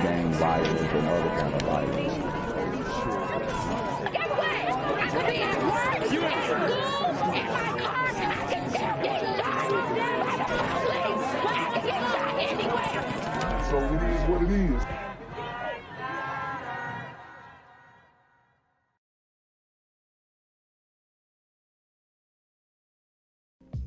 gang violence and other kind of violence. Get away! I could be at work, at school, in my car, I can still get shot by the police, but I can get shot anywhere. So it is what it is.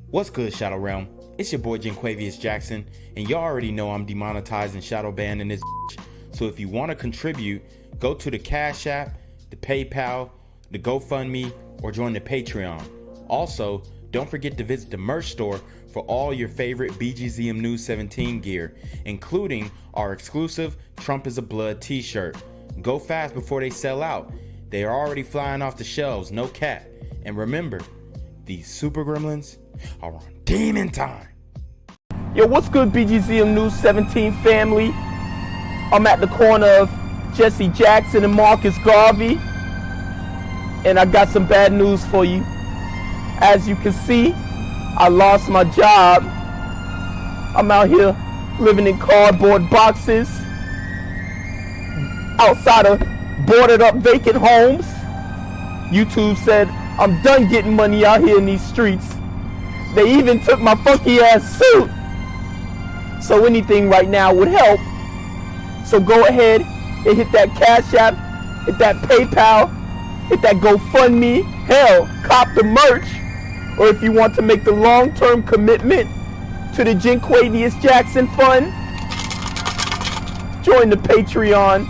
What's good, Shadow Realm? It's your boy Jinquavius Jackson, and y'all already know I'm demonetized and shadow banned in this bitch. So if you want to contribute, go to the Cash App, the PayPal, the GoFundMe, or join the Patreon. Also, don't forget to visit the merch store for all your favorite BGZM News 17 gear, including our exclusive Trump is a Blood t-shirt. Go fast before they sell out. They are already flying off the shelves, no cap. And remember, these super gremlins are on demon time. Yo, what's good, BGZM News 17 family? I'm at the corner of Jesse Jackson and Marcus Garvey, and I got some bad news for you. As you can see, I lost my job. I'm out here living in cardboard boxes outside of boarded up vacant homes. YouTube said I'm done getting money out here in these streets. They even took my funky ass suit. So anything right now would help. So go ahead and hit that Cash App, hit that PayPal, hit that GoFundMe. Hell, cop the merch. Or if you want to make the long-term commitment to the Jinquavius Jackson Fund, join the Patreon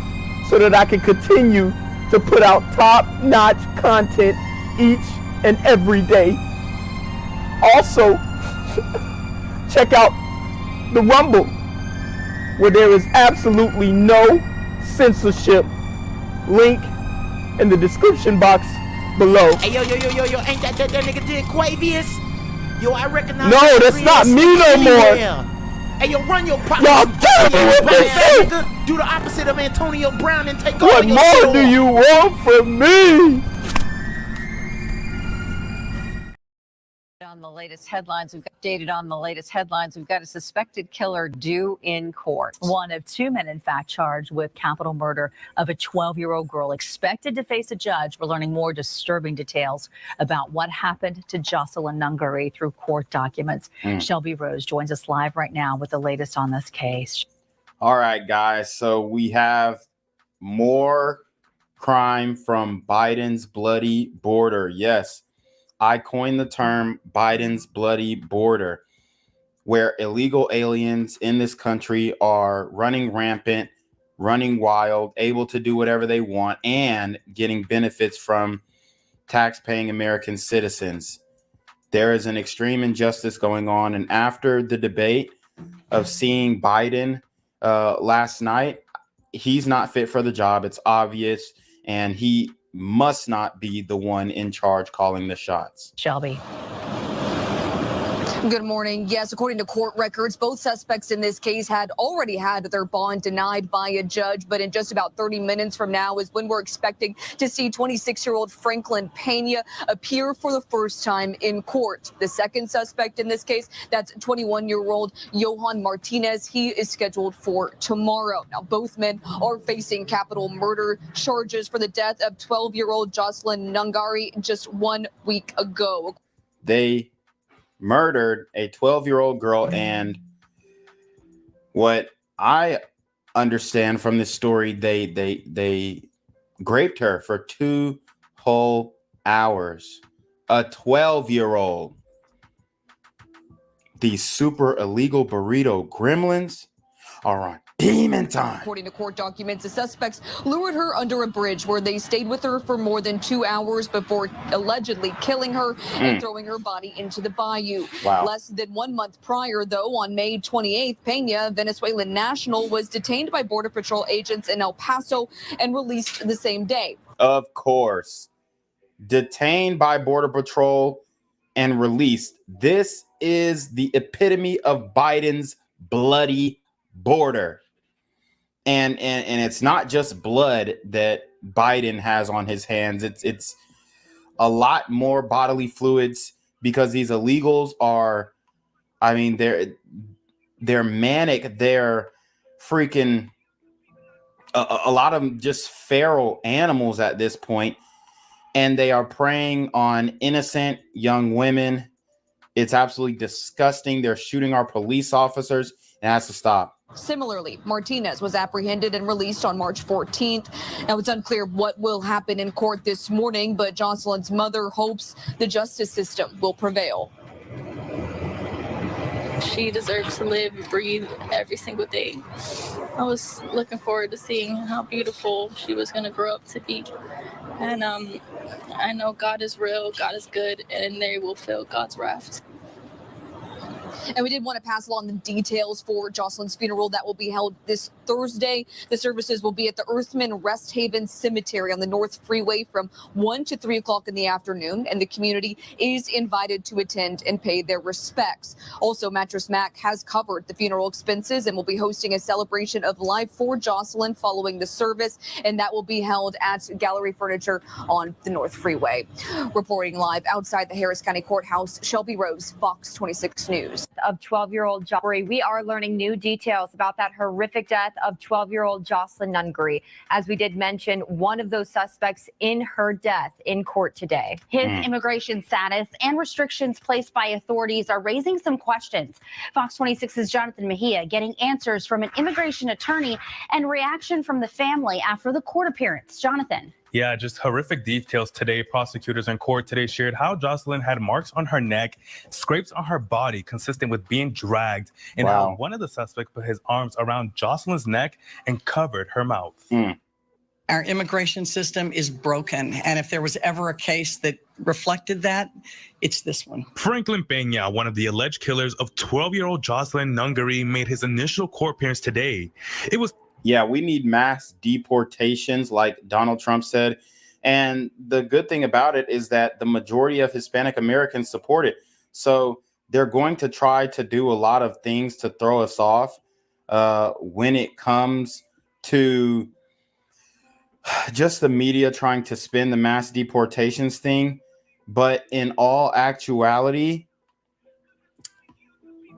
so that I can continue to put out top-notch content each and every day. Also, check out the Rumble, where there is absolutely no censorship. Link in the description box below. Hey, yo, ain't that nigga Jinquavius? Yo, I recognize. No, that's not me no more. Hey, yo, run your pocket. Y'all killing me with this shit. Nigga. Do the opposite of Antonio Brown and take all What your more do you want from me? On the latest headlines, we've got a suspected killer due in court. One of two men, in fact, charged with capital murder of a 12-year-old girl, expected to face a judge. We're learning more disturbing details about what happened to Jocelyn Nungari through court documents. Shelby Rose joins us live right now with the latest on this case. All right, guys. So we have more crime from Biden's bloody border. Yes, I coined the term Biden's bloody border, where illegal aliens in this country are running rampant, running wild, able to do whatever they want, and getting benefits from tax-paying American citizens. There is an extreme injustice going on. And after the debate of seeing Biden last night, he's not fit for the job. It's obvious. And he must not be the one in charge calling the shots. Shelby. Good morning. Yes, according to court records, both suspects in this case had already had their bond denied by a judge. But in just about 30 minutes from now is when we're expecting to see 26-year-old Franklin Pena appear for the first time in court. The second suspect in this case, that's 21-year-old Johan Martinez. He is scheduled for tomorrow. Now, both men are facing capital murder charges for the death of 12-year-old Jocelyn Nungari just 1 week ago. They murdered a 12-year-old girl, and what I understand from this story, they raped her for 2 whole hours. A 12-year-old. These super illegal burrito gremlins are on demon time. According to court documents, the suspects lured her under a bridge where they stayed with her for more than 2 hours before allegedly killing her and throwing her body into the bayou. Wow. Less than 1 month prior, though, on May 28th, Pena, Venezuelan national, was detained by Border Patrol agents in El Paso and released the same day. Of course. Detained by Border Patrol and released. This is the epitome of Biden's bloody border. And it's not just blood that Biden has on his hands. It's a lot more bodily fluids, because these illegals are, I mean, they're manic. They're freaking a lot of them just feral animals at this point, and they are preying on innocent young women. It's absolutely disgusting. They're shooting our police officers. It has to stop. Similarly, Martinez was apprehended and released on March 14th. Now, it's unclear what will happen in court this morning, but Jocelyn's mother hopes the justice system will prevail. She deserves to live and breathe every single day. I was looking forward to seeing how beautiful she was going to grow up to be. And I know God is real, God is good, and they will feel God's wrath. And we did want to pass along the details for Jocelyn's funeral that will be held this Thursday. The services will be at the Earthman Rest Haven Cemetery on the North Freeway from 1 to 3 o'clock in the afternoon, and the community is invited to attend and pay their respects. Also, Mattress Mac has covered the funeral expenses and will be hosting a celebration of life for Jocelyn following the service, and that will be held at Gallery Furniture on the North Freeway. Reporting live outside the Harris County Courthouse, Shelby Rose, Fox 26 News. Of 12-year-old Jocelyn. We are learning new details about that horrific death of 12-year-old Jocelyn Nungary. As we did mention, one of those suspects in her death in court today. His immigration status and restrictions placed by authorities are raising some questions. Fox 26's Jonathan Mejia getting answers from an immigration attorney and reaction from the family after the court appearance. Jonathan. Yeah, just horrific details today. Prosecutors in court today shared how Jocelyn had marks on her neck, scrapes on her body consistent with being dragged, and how one of the suspects put his arms around Jocelyn's neck and covered her mouth. Our immigration system is broken, and if there was ever a case that reflected that, it's this one. Franklin Peña, one of the alleged killers of 12-year-old Jocelyn Nungary, made his initial court appearance today. It was we need mass deportations, like Donald Trump said. And the good thing about it is that the majority of Hispanic Americans support it. So they're going to try to do a lot of things to throw us off when it comes to just the media trying to spin the mass deportations thing. But in all actuality,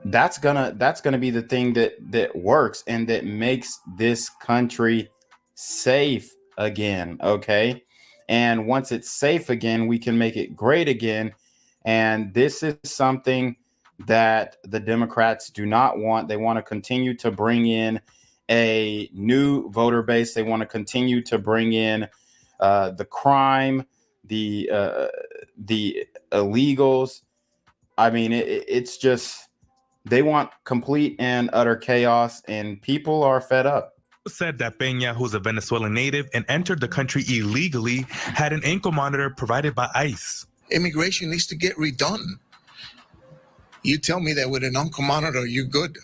that's gonna be the thing that works and that makes this country safe again. Okay, and once it's safe again, we can make it great again. And this is something that the Democrats do not want. They want to continue to bring in a new voter base. They want to continue to bring in the crime, the illegals. I mean, it's just, they want complete and utter chaos, and people are fed up. Said that Peña, who's a Venezuelan native and entered the country illegally, had an ankle monitor provided by ICE. Immigration needs to get redone. You tell me that with an ankle monitor, you're good,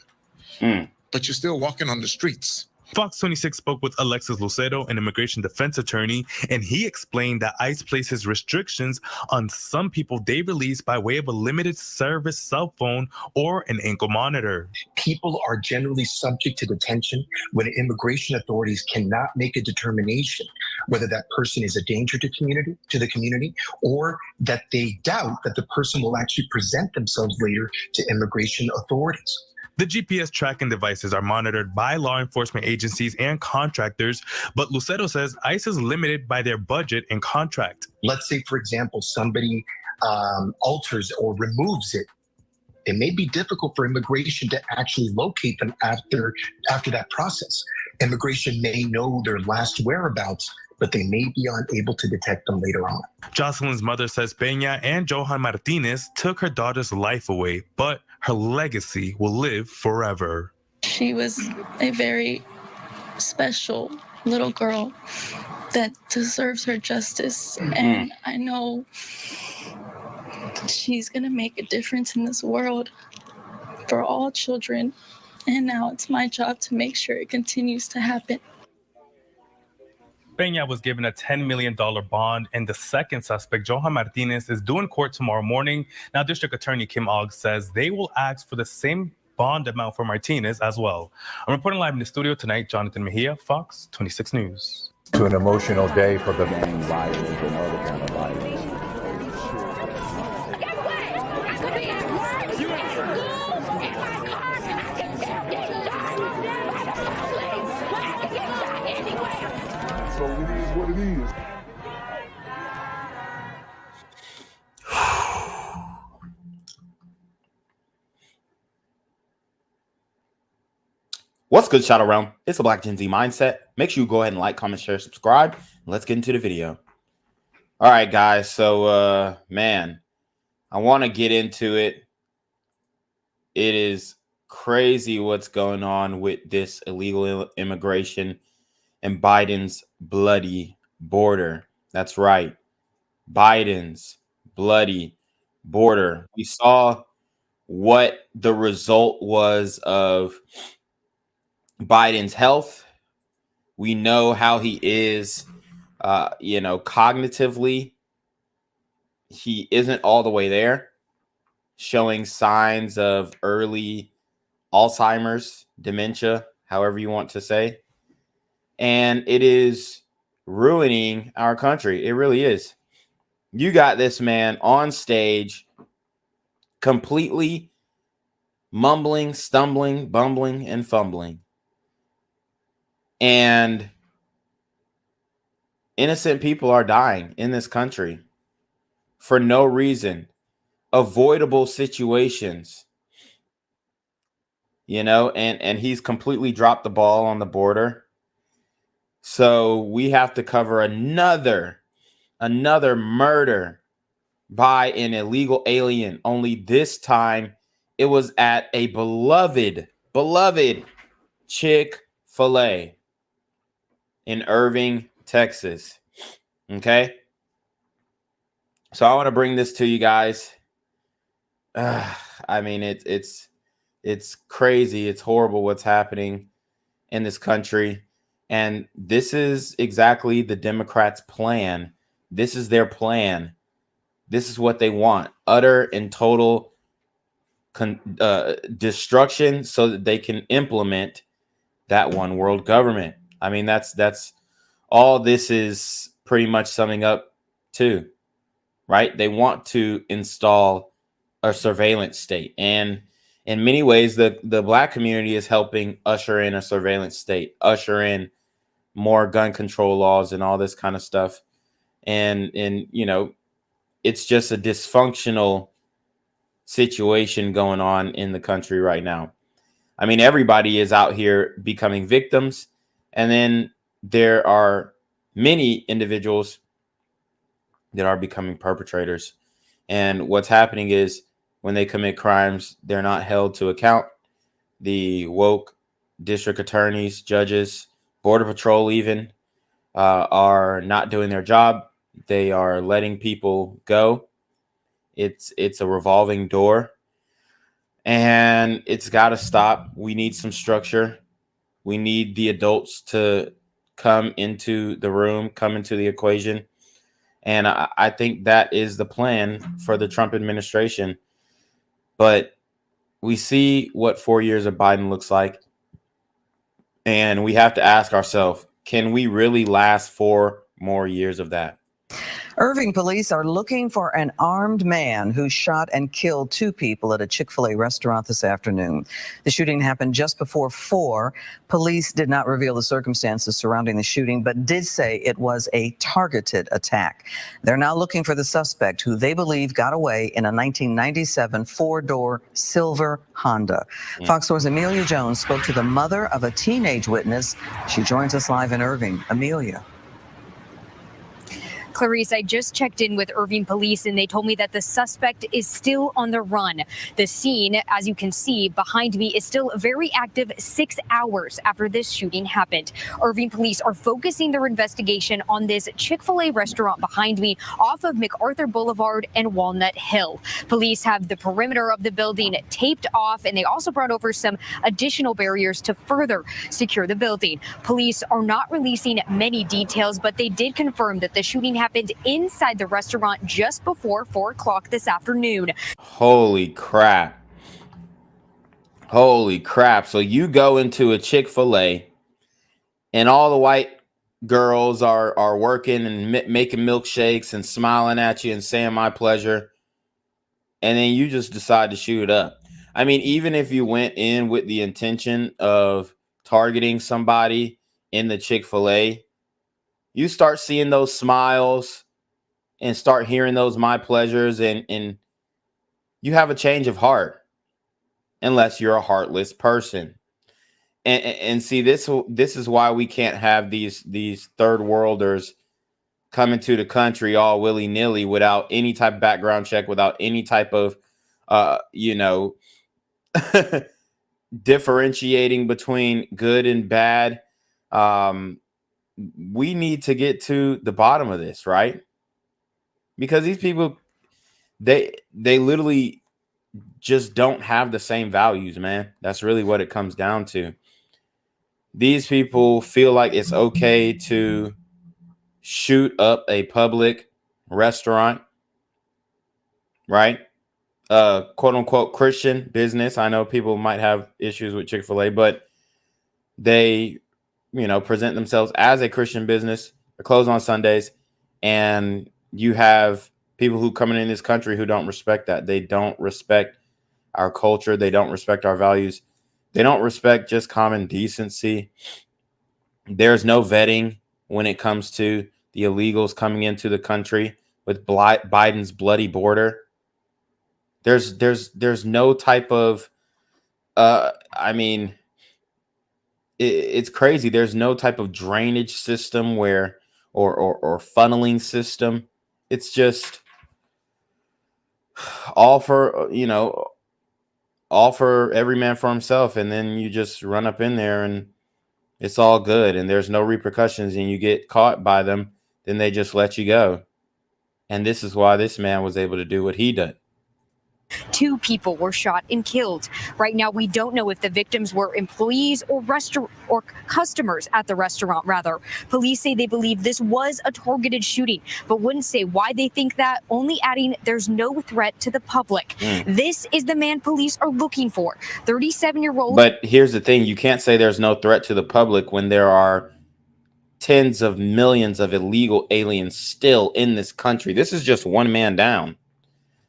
but you're still walking on the streets. Fox 26 spoke with Alexis Lucero, an immigration defense attorney, and he explained that ICE places restrictions on some people they release by way of a limited service cell phone or an ankle monitor. People are generally subject to detention when immigration authorities cannot make a determination whether that person is a danger to the community, or that they doubt that the person will actually present themselves later to immigration authorities. The GPS tracking devices are monitored by law enforcement agencies and contractors, but Lucero says ICE is limited by their budget and contract. Let's say, for example, somebody alters or removes it. It may be difficult for immigration to actually locate them after that process. Immigration may know their last whereabouts, but they may be unable to detect them later on. Jocelyn's mother says Peña and Johan Martinez took her daughter's life away, but her legacy will live forever. She was a very special little girl that deserves her justice. And I know she's going to make a difference in this world for all children. And now it's my job to make sure it continues to happen. Peña was given a $10 million bond, and the second suspect, Johan Martinez, is due in court tomorrow morning. Now, District Attorney Kim Ogg says they will ask for the same bond amount for Martinez as well. I'm reporting live in the studio tonight, Jonathan Mejia, Fox 26 News. To an emotional day for the gang violence and other kind of violence. Anyway. what it is. What's good, Shadow Realm? It's the Black Gen Z Mindset. Make sure you go ahead and like, comment, share, subscribe. Let's get into the video. All right, guys. So, man, I want to get into it. It is crazy what's going on with this illegal immigration and Biden's bloody border. That's right. Biden's bloody border. We saw what the result was of Biden's health. We know how he is, cognitively. He isn't all the way there, showing signs of early Alzheimer's, dementia, however you want to say. And it is ruining our country. It really is. You got this man on stage completely mumbling, stumbling, bumbling, and fumbling. And innocent people are dying in this country for no reason. Avoidable situations, and he's completely dropped the ball on the border. So we have to cover another murder by an illegal alien. Only this time it was at a beloved Chick-fil-A in Irving, Texas. Okay. So I want to bring this to you guys. I mean, it's crazy. It's horrible what's happening in this country. And this is exactly the Democrats' plan. This is their plan. This is what they want. Utter and total destruction so that they can implement that one world government. I mean, that's all this is pretty much summing up to, right? They want to install a surveillance state. And in many ways, the Black community is helping usher in a surveillance state, usher in more gun control laws and all this kind of stuff. And it's just a dysfunctional situation going on in the country right now. I mean, everybody is out here becoming victims. And then there are many individuals that are becoming perpetrators. And what's happening is when they commit crimes, they're not held to account. The woke district attorneys, judges, Border Patrol even are not doing their job. They are letting people go. It's a revolving door, and it's got to stop. We need some structure. We need the adults to come into the room, come into the equation. And I think that is the plan for the Trump administration. But we see what 4 years of Biden looks like. And we have to ask ourselves, can we really last 4 more years of that? Irving police are looking for an armed man who shot and killed 2 people at a Chick-fil-A restaurant this afternoon. The shooting happened just before 4. Police did not reveal the circumstances surrounding the shooting, but did say it was a targeted attack. They're now looking for the suspect, who they believe got away in a 1997 4-door silver Honda. Fox 4's Amelia Jones spoke to the mother of a teenage witness. She joins us live in Irving. Amelia. Clarice, I just checked in with Irving police and they told me that the suspect is still on the run. The scene, as you can see behind me, is still very active 6 hours after this shooting happened. Irving police are focusing their investigation on this Chick-fil-A restaurant behind me off of MacArthur Boulevard and Walnut Hill. Police have the perimeter of the building taped off, and they also brought over some additional barriers to further secure the building. Police are not releasing many details, but they did confirm that the shooting happened inside the restaurant just before 4 o'clock this afternoon. Holy crap. Holy crap. So you go into a Chick-fil-A and all the white girls are working and making milkshakes and smiling at you and saying my pleasure. And then you just decide to shoot it up. I mean, even if you went in with the intention of targeting somebody in the Chick-fil-A, you start seeing those smiles and start hearing those my pleasures, and you have a change of heart, unless you're a heartless person. And see, this is why we can't have these third worlders coming to the country all willy-nilly without any type of background check, without any type of differentiating between good and bad. We need to get to the bottom of this, right? Because these people, they literally just don't have the same values, man. That's really what it comes down to. These people feel like it's okay to shoot up a public restaurant, right? Quote unquote Christian business. I know people might have issues with Chick-fil-A, but they, present themselves as a Christian business. They're closed on Sundays, and you have people who coming in this country who don't respect that. They don't respect our culture. They don't respect our values. They don't respect just common decency. There's no vetting when it comes to the illegals coming into the country with Biden's bloody border. There's no type of, it's crazy. There's no type of drainage system or funneling system. It's just all for every man for himself. And then you just run up in there and it's all good. And there's no repercussions, and you get caught by them. Then they just let you go. And this is why this man was able to do what he did. 2 people were shot and killed. Right now, we don't know if the victims were employees or customers at the restaurant, rather. Police say they believe this was a targeted shooting, but wouldn't say why they think that, only adding there's no threat to the public. This is the man police are looking for, 37-year-old. But here's the thing. You can't say there's no threat to the public when there are tens of millions of illegal aliens still in this country. This is just one man down.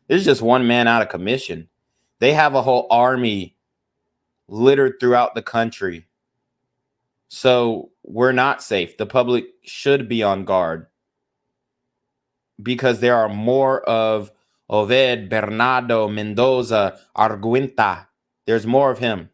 This is just one man out of commission. They have a whole army littered throughout the country. So we're not safe. The public should be on guard, because there are more of Oved, Bernardo, Mendoza, Argueta. There's more of him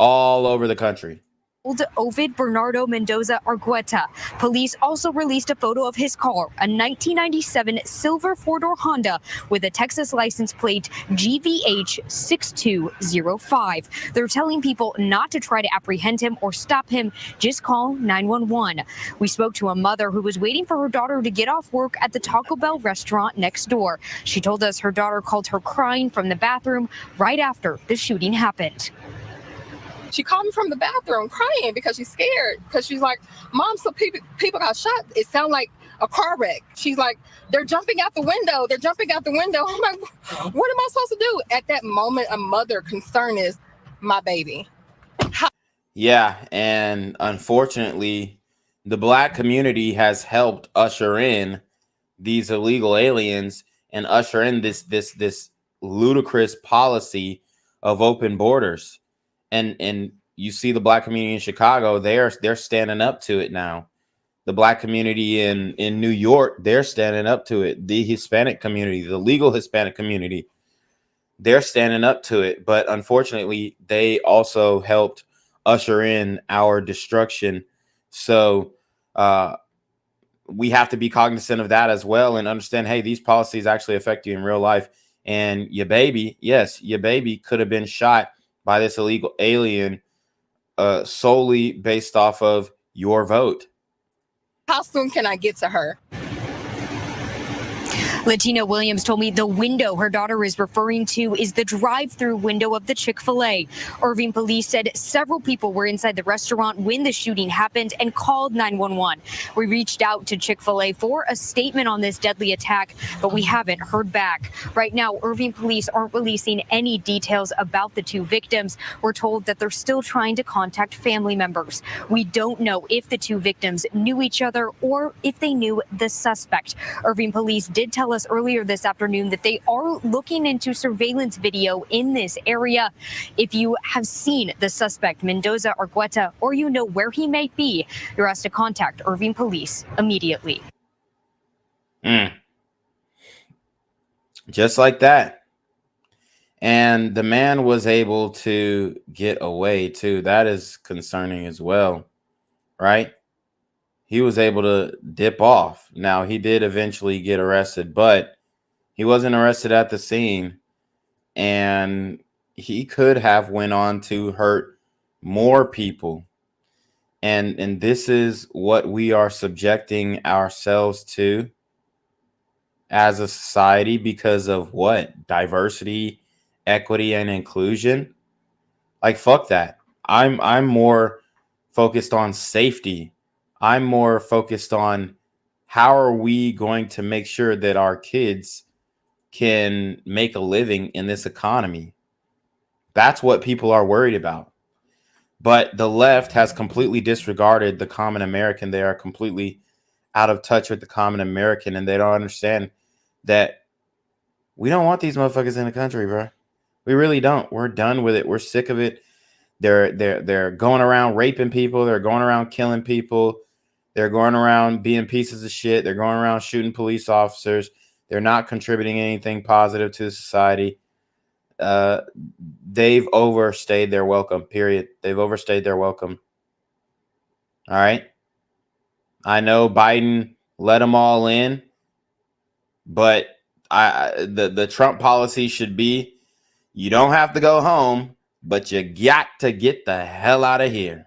all over the country. Oved, Bernardo, Mendoza, Argueta. Police also released a photo of his car, a 1997 silver 4-door Honda with a Texas license plate GVH 6205. They're telling people not to try to apprehend him or stop him, just call 911. We spoke to a mother who was waiting for her daughter to get off work at the Taco Bell restaurant next door. She told us her daughter called her crying from the bathroom right after the shooting happened. She called me from the bathroom crying because she's scared, because she's like, Mom, so people got shot. It sounded like a car wreck. She's like, they're jumping out the window. They're jumping out the window. I'm like, what am I supposed to do? At that moment, a mother concern is my baby. Yeah. And unfortunately, the Black community has helped usher in these illegal aliens and usher in this ludicrous policy of open borders. And you see the Black community in Chicago, they're standing up to it now. The Black community in New York, they're standing up to it. The Hispanic community, the legal Hispanic community, they're standing up to it. But unfortunately, they also helped usher in our destruction. So we have to be cognizant of that as well and understand, hey, these policies actually affect you in real life. And your baby, yes, your baby could have been shot by this illegal alien solely based off of your vote. How soon can I get to her? Latina Williams told me the window her daughter is referring to is the drive-through window of the Chick-fil-A. Irving police said several people were inside the restaurant when the shooting happened and called 911. We reached out to Chick-fil-A for a statement on this deadly attack, but we haven't heard back. Right now, Irving police aren't releasing any details about the 2 victims. We're told that they're still trying to contact family members. We don't know if the 2 victims knew each other or if they knew the suspect. Irving police did tell us us earlier this afternoon that they are looking into surveillance video in this area. If you have seen the suspect, Mendoza, Argueta, or you know where he may be, you're asked to contact Irving Police immediately. Just like that. And the man was able to get away too. That is concerning as well, right? He was able to dip off. Now, he did eventually get arrested, but he wasn't arrested at the scene. And he could have went on to hurt more people. And this is what we are subjecting ourselves to as a society because of what? Diversity, equity, and inclusion. Like, fuck that. I'm more focused on safety. I'm more focused on how are we going to make sure that our kids can make a living in this economy. That's what people are worried about. But the left has completely disregarded the common American. They are completely out of touch with the common American, and they don't understand that we don't want these motherfuckers in the country, bro. We really don't. We're done with it. We're sick of it. They're going around raping people. They're going around killing people. They're going around being pieces of shit. They're going around shooting police officers. They're not contributing anything positive to society. They've overstayed their welcome, period. They've overstayed their welcome. All right. I know Biden let them all in, but the Trump policy should be you don't have to go home, but you got to get the hell out of here.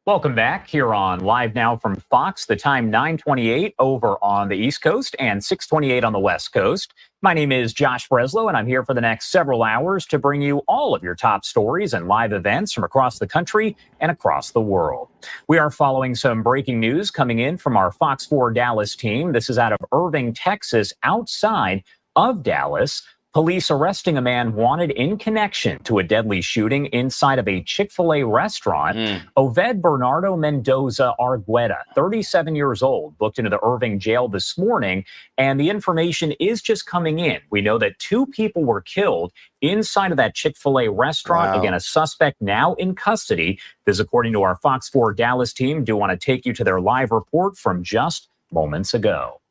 Welcome back here on Live Now from Fox. The time 9:28 over on the East Coast and 6:28 on the West Coast. My name is Josh Breslow, and I'm here for the next several hours to bring you all of your top stories and live events from across the country and across the world. We are following some breaking news coming in from our Fox 4 Dallas team. This is out of Irving, Texas, outside of Dallas. Police arresting a man wanted in connection to a deadly shooting inside of a Chick-fil-A restaurant. Oved Bernardo Mendoza Argueta, 37 years old, booked into the Irving jail this morning, and the information is just coming in. We know that 2 people were killed inside of that Chick-fil-A restaurant. Wow. Again, a suspect now in custody. This is according to our Fox 4 Dallas team. Do want to take you to their live report from just moments ago.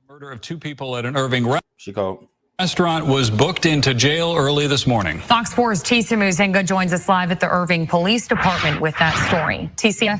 Murder of 2 people at an Irving restaurant was booked into jail early this morning. Fox 4's Tisa Muzenga joins us live at the Irving Police Department with that story. Tisa?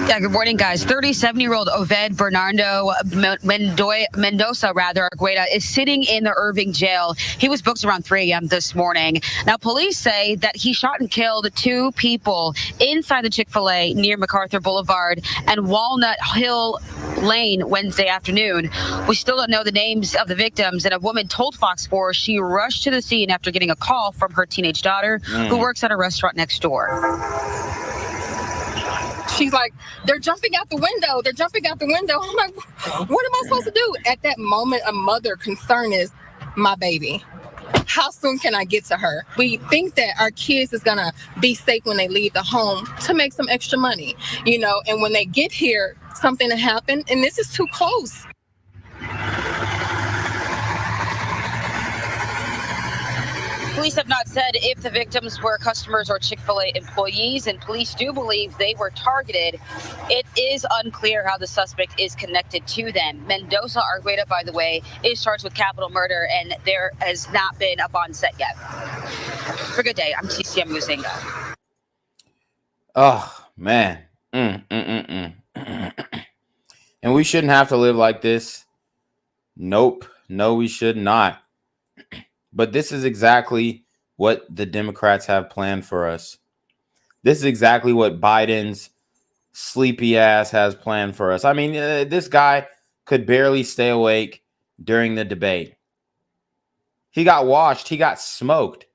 Yeah, good morning, guys. 37-year-old Oved Bernardo Mendoza Argueta is sitting in the Irving jail. He was booked around 3 a.m. this morning. Now, police say that he shot and killed 2 people inside the Chick-fil-A near MacArthur Boulevard and Walnut Hill Lane Wednesday afternoon. We still don't know the names of the victims, and a woman told Fox 4 she rushed to the scene after getting a call from her teenage daughter who works at a restaurant next door. She's like, they're jumping out the window. They're jumping out the window. I'm like, what am I supposed to do? At that moment, a mother concern is my baby. How soon can I get to her? We think that our kids is going to be safe when they leave the home to make some extra money, you know, and when they get here, something to happen, and this is too close. Police have not said if the victims were customers or Chick-fil-A employees, and police do believe they were targeted. It is unclear how the suspect is connected to them. Mendoza Argueta, by the way, is charged with capital murder, and there has not been a bond set yet. For Good Day, I'm Tisa Muzenga. Oh, man. And we shouldn't have to live like this. Nope. No, we should not. But this is exactly what the Democrats have planned for us. This is exactly what Biden's sleepy ass has planned for us. I mean, this guy could barely stay awake during the debate. He got washed. He got smoked.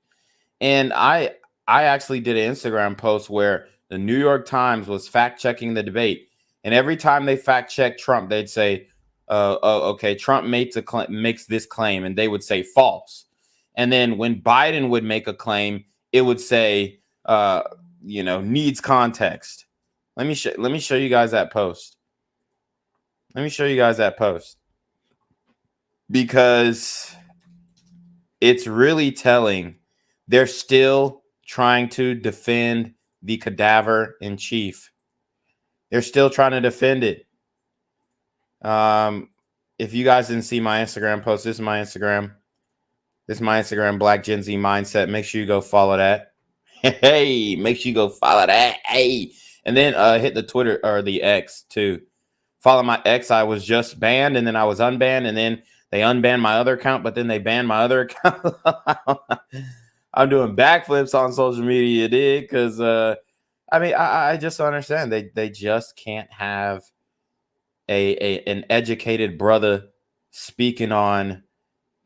And I actually did an Instagram post where the New York Times was fact-checking the debate. And every time they fact-check Trump, they'd say, okay, Trump makes this claim, and they would say false. And then when Biden would make a claim, it would say, needs context. Let me show you guys that post. Let me show you guys that post, because it's really telling. They're still trying to defend the cadaver in chief. They're still trying to defend it. If you guys didn't see my Instagram post, this is my Instagram. This is my Instagram, Black Gen Z Mindset. Make sure you go follow that. Hey, make sure you go follow that. Hey, and then hit the Twitter or the X too. Follow my X. I was just banned, and then I was unbanned, and then they unbanned my other account, but then they banned my other account. I'm doing backflips on social media, dude, because I mean, I just don't understand. They just can't have an educated brother speaking on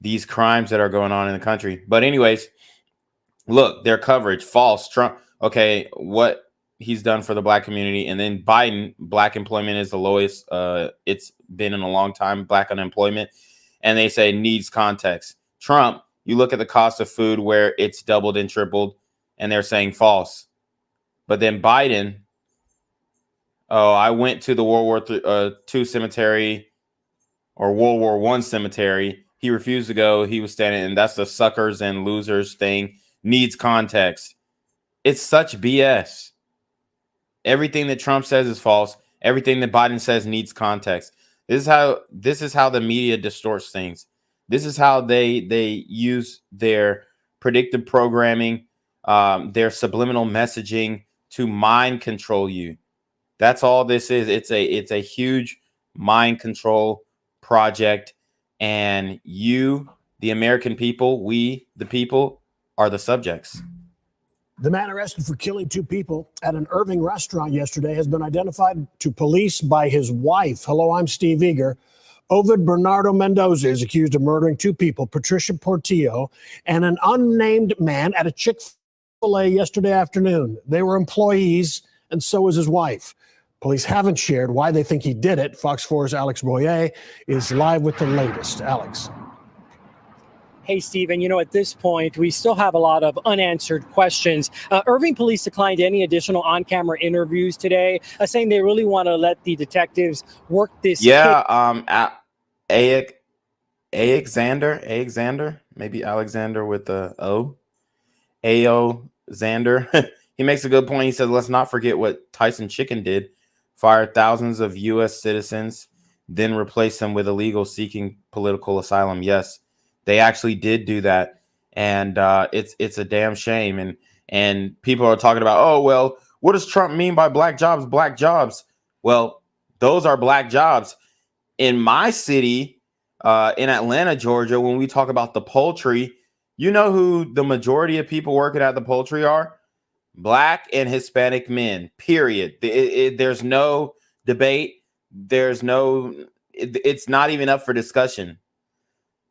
these crimes that are going on in the country. But anyways, look, their coverage, false. Trump, okay, what he's done for the black community. And then Biden, black employment is the lowest it's been in a long time, black unemployment. And they say needs context. Trump, you look at the cost of food where it's doubled and tripled, and they're saying false. But then Biden, oh, I went to the World War II cemetery or World War I cemetery. He refused to go. He was standing, and that's the suckers and losers thing. Needs context. It's such BS. Everything that Trump says is false. Everything that Biden says needs context. This is how the media distorts things. This is how they use their predictive programming, their subliminal messaging to mind control you. That's all this is. It's a huge mind control project, and you, the American people, we, the people, are the subjects. The man arrested for killing 2 people at an Irving restaurant yesterday has been identified to police by his wife. Hello, I'm Steve Eager. Oved Bernardo Mendoza is accused of murdering 2 people, Patricia Portillo and an unnamed man at a Chick-fil-A yesterday afternoon. They were employees, and so was his wife. Police haven't shared why they think he did it. Fox 4's Alex Boyer is live with the latest. Alex. Hey, Stephen, at this point, we still have a lot of unanswered questions. Irving police declined any additional on-camera interviews today, saying they really want to let the detectives work this case. Alexander, maybe Alexander with the O. A.O. Xander. He makes a good point. He says, let's not forget what Tyson Chicken did. Fired thousands of U.S. citizens, then replaced them with illegals seeking political asylum. Yes, they actually did do that, and it's a damn shame. And people are talking about, oh well, what does Trump mean by black jobs? Black jobs. Well, those are black jobs. In my city, in Atlanta, Georgia, when we talk about the poultry, you know who the majority of people working at the poultry are? Black and Hispanic men, period. There's no debate. There's no, it's not even up for discussion.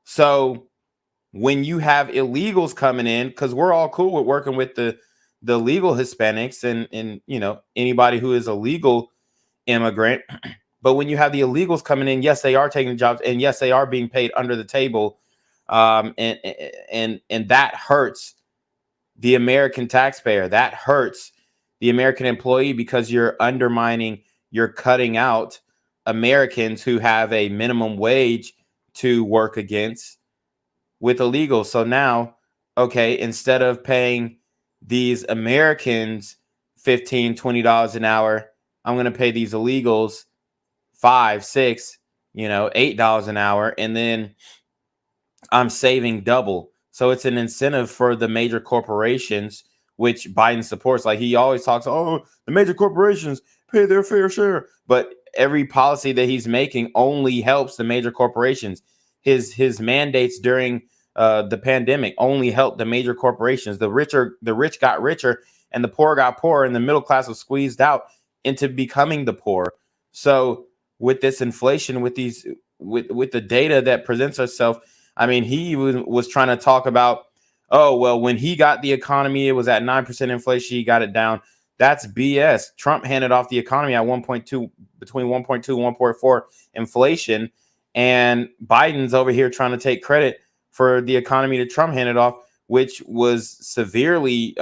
So when you have illegals coming in, because we're all cool with working with the legal Hispanics and anybody who is a legal immigrant. But when you have the illegals coming in, yes, they are taking jobs, and yes, they are being paid under the table. And that hurts the American taxpayer. That hurts the American employee, because you're undermining, you're cutting out Americans who have a minimum wage to work against with illegals. So now, okay, instead of paying these Americans $15, $20 an hour, I'm going to pay these illegals $5, $6, $8 an hour, and then I'm saving double. So it's an incentive for the major corporations, which Biden supports. Like, he always talks, oh, the major corporations pay their fair share. But every policy that he's making only helps the major corporations. His mandates during the pandemic only helped the major corporations. The rich got richer, and the poor got poorer, and the middle class was squeezed out into becoming the poor. So with this inflation, with the data that presents itself, I mean, he was trying to talk about, oh, well, when he got the economy, it was at 9% inflation. He got it down. That's BS. Trump handed off the economy at 1.2, between 1.2 and 1.4 inflation. And Biden's over here trying to take credit for the economy that Trump handed off, which was severely,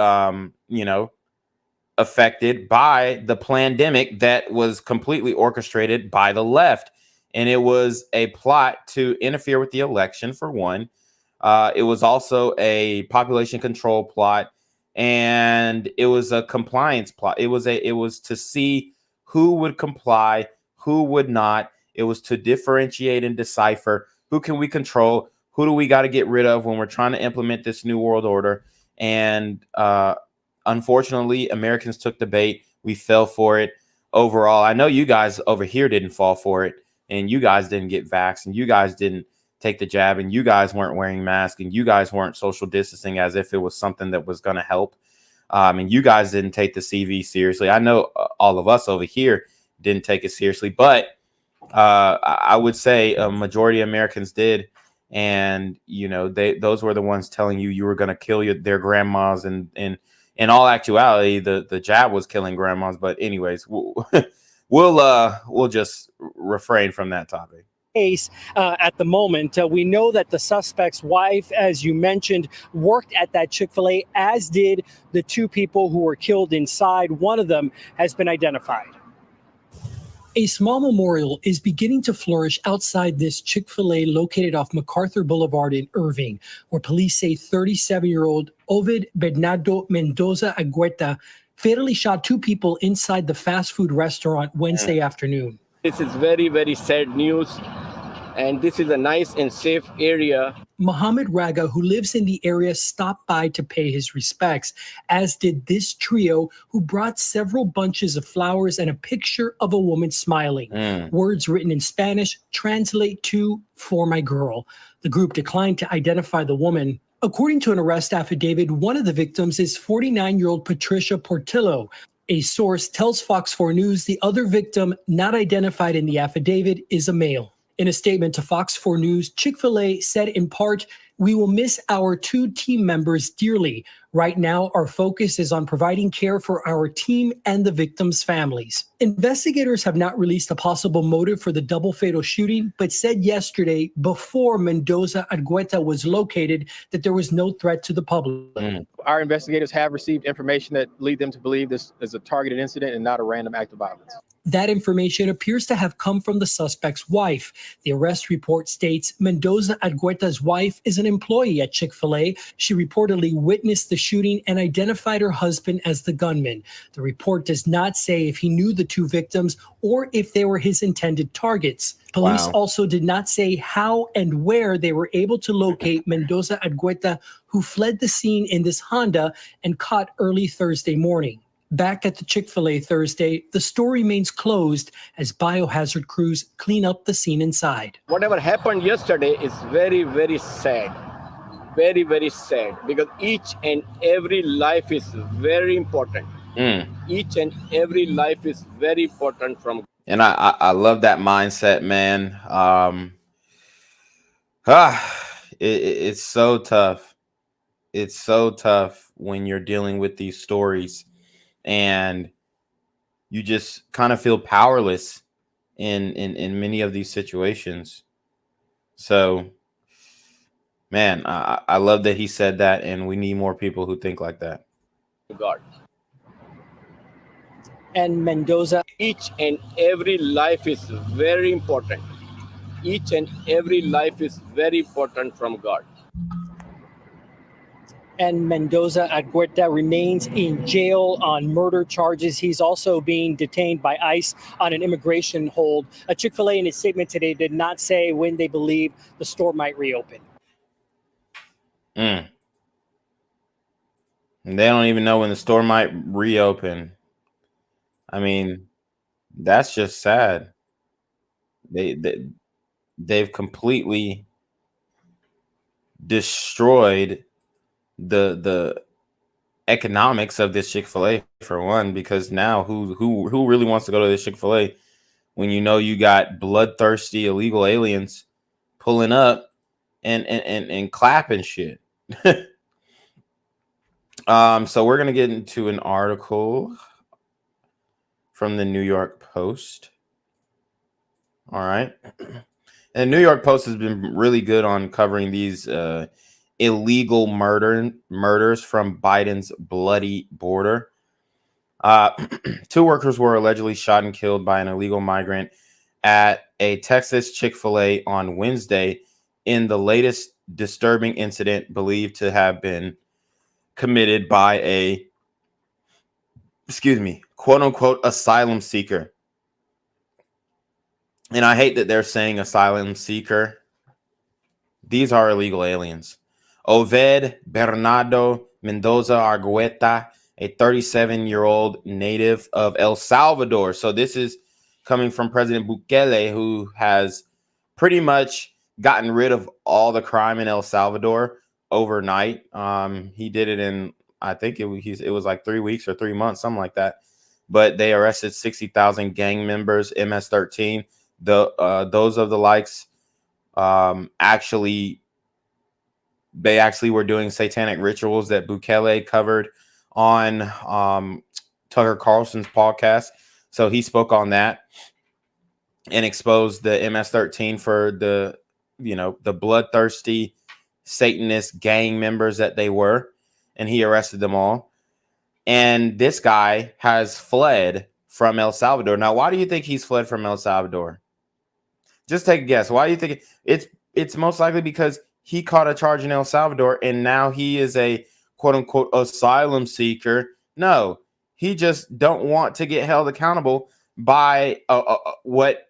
affected by the pandemic that was completely orchestrated by the left. and it was a plot to interfere with the election, for one. It was also a population control plot, and it was a compliance plot. It was to see who would comply, who would not. It was to differentiate and decipher who can we control, who do we got to get rid of when we're trying to implement this new world order. And unfortunately, Americans took the bait. We fell for it. Overall, I know you guys over here didn't fall for it, and you guys didn't get vaxxed, and you guys didn't take the jab, and you guys weren't wearing masks, and you guys weren't social distancing as if it was something that was going to help. And you guys didn't take the CV seriously. I know all of us over here didn't take it seriously, but I would say a majority of Americans did. And, you know, those were the ones telling you were going to kill their grandmas. And in all actuality, the jab was killing grandmas. But anyways, we'll just refrain from that topic. Case at the moment. We know that the suspect's wife, as you mentioned, worked at that Chick-fil-A, as did the two people who were killed inside. One of them has been identified. A small memorial is beginning to flourish outside this Chick-fil-A located off MacArthur Boulevard in Irving, where police say 37-year-old Oved Bernardo Mendoza Argueta fatally shot two people inside the fast food restaurant Wednesday afternoon. This is very, very sad news, and this is a nice and safe area. Mohammed Raga, who lives in the area, stopped by to pay his respects, as did this trio, who brought several bunches of flowers and a picture of a woman smiling. Words written in Spanish translate to "for my girl." The group declined to identify the woman. According to an arrest affidavit, one of the victims is 49-year-old Patricia Portillo. A source tells Fox 4 News the other victim, not identified in the affidavit, is a male. In a statement to Fox 4 News, Chick-fil-A said in part, "We will miss our two team members dearly. Right now, our focus is on providing care for our team and the victims' families." Investigators have not released a possible motive for the double fatal shooting, but said yesterday, before Mendoza Argueta was located, that there was no threat to the public. Our investigators have received information that lead them to believe this is a targeted incident and not a random act of violence. That information appears to have come from the suspect's wife. The arrest report states Mendoza Argueta's wife is an employee at Chick-fil-A. She reportedly witnessed the shooting and identified her husband as the gunman. The report does not say if he knew the two victims or if they were his intended targets. Police also did not say how and where they were able to locate Mendoza Argueta, who fled the scene in this Honda and caught early Thursday morning. Back at the Chick-fil-A Thursday, the store remains closed as biohazard crews clean up the scene inside. Whatever happened yesterday is very, very sad. Very, very sad, because each and every life is very important. Each and every life is very important from. And I love that mindset, man. It's so tough. It's so tough when you're dealing with these stories and you just kind of feel powerless in many of these situations. So, man, I love that he said that, and we need more people who think like that. God. And Mendoza. Each and every life is very important. Each and every life is very important from God. And Mendoza Argueta remains in jail on murder charges. He's also being detained by ICE on an immigration hold. A Chick-fil-A in its statement today did not say when they believe the store might reopen. And they don't even know when the store might reopen. I mean, that's just sad. They've completely destroyed the economics of this Chick-fil-A, for one, because now who really wants to go to this Chick-fil-A when you know you got bloodthirsty illegal aliens pulling up and clapping shit. So we're gonna get into an article from the New York Post. All right. And New York Post has been really good on covering these illegal murders from Biden's bloody border. 2 workers were allegedly shot and killed by an illegal migrant at a Texas Chick-fil-A on Wednesday in the latest disturbing incident believed to have been committed by a, quote unquote, asylum seeker. And I hate that they're saying asylum seeker. These are illegal aliens. Oved Bernardo Mendoza Argueta, a 37-year-old native of El Salvador. So this is coming from President Bukele, who has pretty much gotten rid of all the crime in El Salvador overnight. He did it in, I think it was like 3 weeks or 3 months, something like that. But they arrested 60,000 gang members, MS-13. Those of the likes they actually were doing satanic rituals that Bukele covered on Tucker Carlson's podcast. So he spoke on that and exposed the MS-13 for the bloodthirsty Satanist gang members that they were, and he arrested them all. And this guy has fled from El Salvador. Now, why do you think he's fled from El Salvador? Just take a guess. Why do you think it's most likely because he caught a charge in El Salvador and now he is a quote unquote asylum seeker? No, he just don't want to get held accountable by what,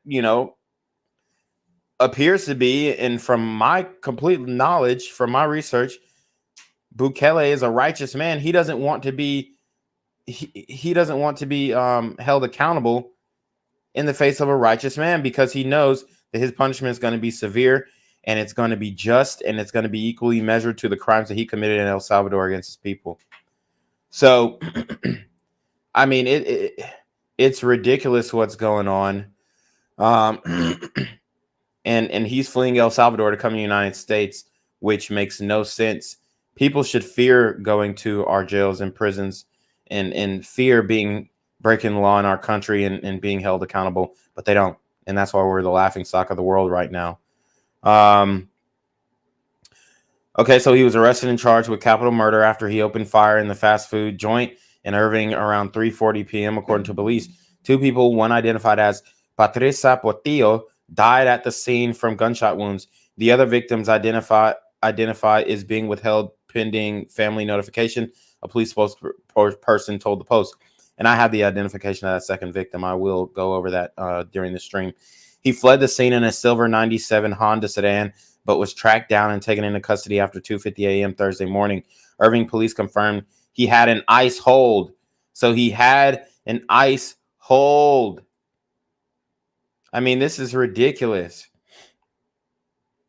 appears to be, and from my complete knowledge, from my research, Bukele is a righteous man. He doesn't want to be held accountable in the face of a righteous man, because he knows that his punishment is going to be severe, and it's going to be just, and it's going to be equally measured to the crimes that he committed in El Salvador against his people. So, I mean, it's ridiculous what's going on. And he's fleeing El Salvador to come to the United States, which makes no sense. People should fear going to our jails and prisons and fear breaking the law in our country and being held accountable, but they don't. And that's why we're the laughing stock of the world right now. Okay, so he was arrested and charged with capital murder after he opened fire in the fast food joint in Irving around 3:40 p.m., according to police. 2 people, one identified as Patricia Portillo, died at the scene from gunshot wounds. The other victims identified is being withheld pending family notification, a police spokesperson told the Post. And I have the identification of that second victim. I will go over that during the stream. He fled the scene in a silver 97 Honda sedan, but was tracked down and taken into custody after 2:50 a.m. Thursday morning. Irving police confirmed he had an ICE hold. So he had an ICE hold. I mean, this is ridiculous.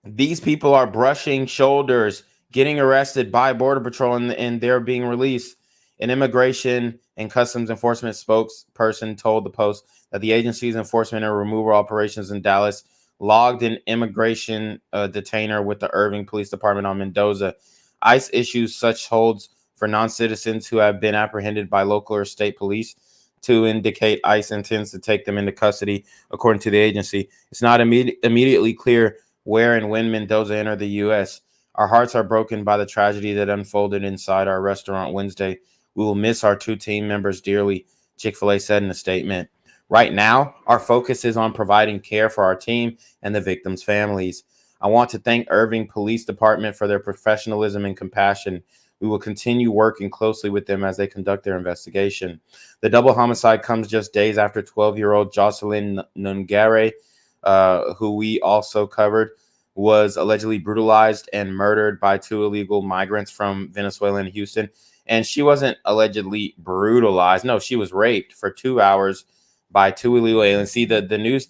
These people are brushing shoulders, getting arrested by Border Patrol, and they're being released. An immigration and customs enforcement spokesperson told the Post that the agency's enforcement and removal operations in Dallas logged an immigration detainer with the Irving Police Department on Mendoza. ICE issues such holds for non-citizens who have been apprehended by local or state police to indicate ICE intends to take them into custody, according to the agency. It's not immediately clear where and when Mendoza entered the U.S. Our hearts are broken by the tragedy that unfolded inside our restaurant Wednesday. We will miss our 2 team members dearly, Chick-fil-A said in a statement. Right now, our focus is on providing care for our team and the victims' families. I want to thank Irving Police Department for their professionalism and compassion. We will continue working closely with them as they conduct their investigation. The double homicide comes just days after 12-year-old Jocelyn Nungare, who we also covered, was allegedly brutalized and murdered by 2 illegal migrants from Venezuela and Houston. And she wasn't allegedly brutalized. No, she was raped for 2 hours by 2 illegal aliens. See, the news,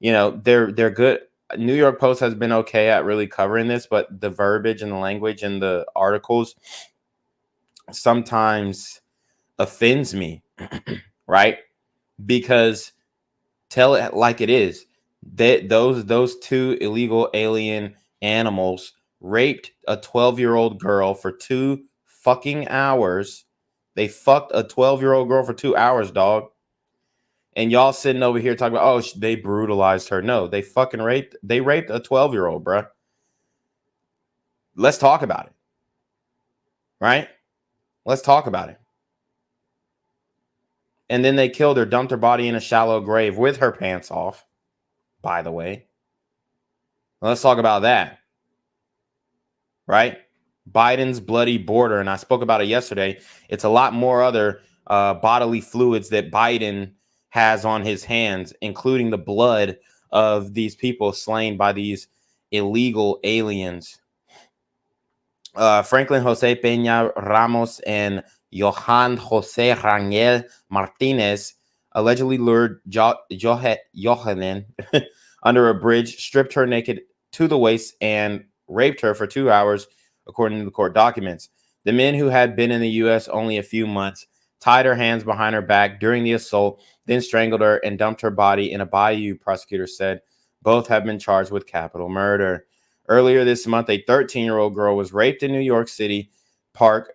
they're good. New York Post has been okay at really covering this, but the verbiage and the language in the articles sometimes offends me, right? Because tell it like it is. Those 2 illegal alien animals raped a 12-year-old girl for 2 fucking hours. They fucked a 12-year-old girl for 2 hours, dog. And y'all sitting over here talking about, oh, they brutalized her. No, they fucking raped a 12-year-old, bruh. Let's talk about it. Right? Let's talk about it. And then they killed her, dumped her body in a shallow grave with her pants off. by the way. Let's talk about that. Right? Biden's bloody border, and I spoke about it yesterday. It's a lot more other bodily fluids that Biden has on his hands, including the blood of these people slain by these illegal aliens. Franklin Jose Peña Ramos and Johan Jose Rangel Martinez allegedly lured Johanan under a bridge, stripped her naked to the waist, and raped her for 2 hours, according to the court documents. The men, who had been in the U.S. only a few months, tied her hands behind her back during the assault, then strangled her and dumped her body in a bayou, prosecutors said. Both have been charged with capital murder. Earlier this month, a 13-year-old girl was raped in New York City Park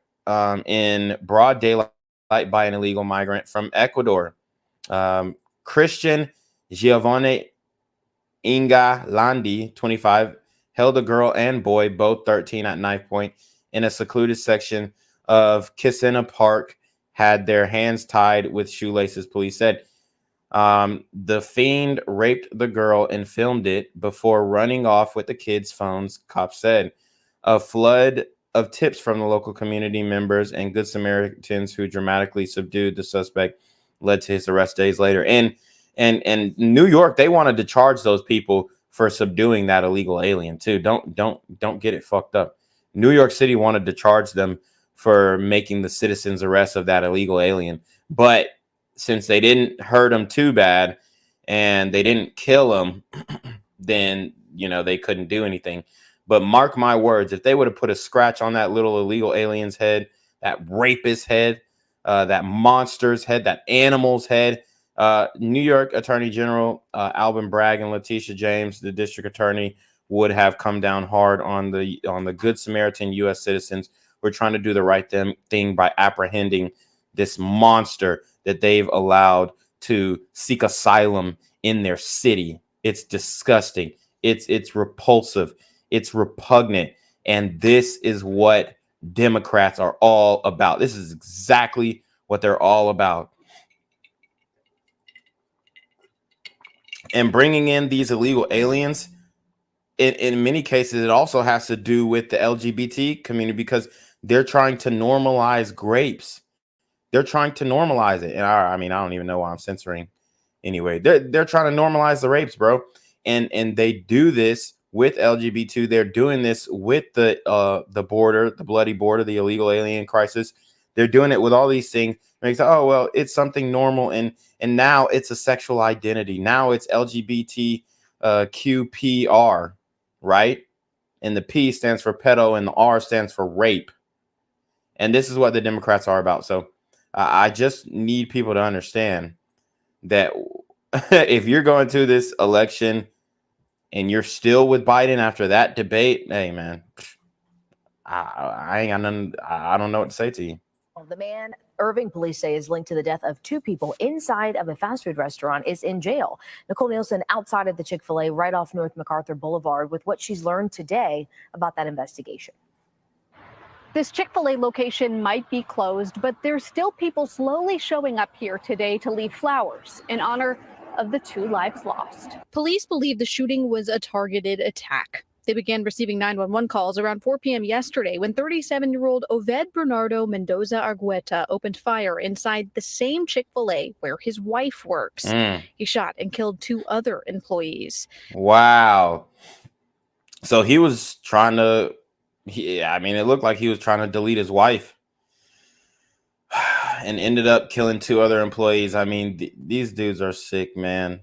in broad daylight by an illegal migrant from Ecuador. Christian Giovanni Inga Landi, 25, held a girl and boy, both 13, at knife point in a secluded section of Kissena Park, had their hands tied with shoelaces, police said. The fiend raped the girl and filmed it before running off with the kids' phones, cops said. A flood of tips from the local community members and Good Samaritans who dramatically subdued the suspect led to his arrest days later. And New York, they wanted to charge those people for subduing that illegal alien too. Don't get it fucked up. New York City wanted to charge them for making the citizen's arrest of that illegal alien, but since they didn't hurt him too bad and they didn't kill him, then, you know, they couldn't do anything. But mark my words, if they would have put a scratch on that little illegal alien's head, that rapist's head, that monster's head, that animal's head, New York Attorney General Alvin Bragg and Letitia James, the district attorney, would have come down hard on the Good Samaritan U.S. citizens who are trying to do the right thing by apprehending this monster that they've allowed to seek asylum in their city. It's disgusting. It's repulsive. It's repugnant. And this is what Democrats are all about. This is exactly what they're all about. And bringing in these illegal aliens, in many cases, it also has to do with the LGBT community because they're trying to normalize grapes. They're trying to normalize it. And I mean, I don't even know why I'm censoring. Anyway, they're trying to normalize the rapes, bro. And they do this with LGBT. They're doing this with the border, the bloody border, the illegal alien crisis. They're doing it with all these things. Makes oh well, it's something normal, and now it's a sexual identity. Now it's LGBT QPR, right? And the P stands for pedo, and the R stands for rape. And this is what the Democrats are about. So I just need people to understand that if you're going to this election and you're still with Biden after that debate, hey man, I ain't got nothing. I don't know what to say to you. The man Irving police say is linked to the death of two people inside of a fast food restaurant is in jail. Nicole Nielsen outside of the Chick-fil-A right off North MacArthur Boulevard with what she's learned today about that investigation. This Chick-fil-A location might be closed, but there's still people slowly showing up here today to leave flowers in honor of the two lives lost. Police believe the shooting was a targeted attack. They began receiving 911 calls around 4 p.m. yesterday when 37-year-old Oved Bernardo Mendoza Argueta opened fire inside the same Chick-fil-A where his wife works. He shot and killed two other employees. Wow. So he was trying to, I mean, it looked like he was trying to delete his wife and ended up killing two other employees. I mean, these dudes are sick, man.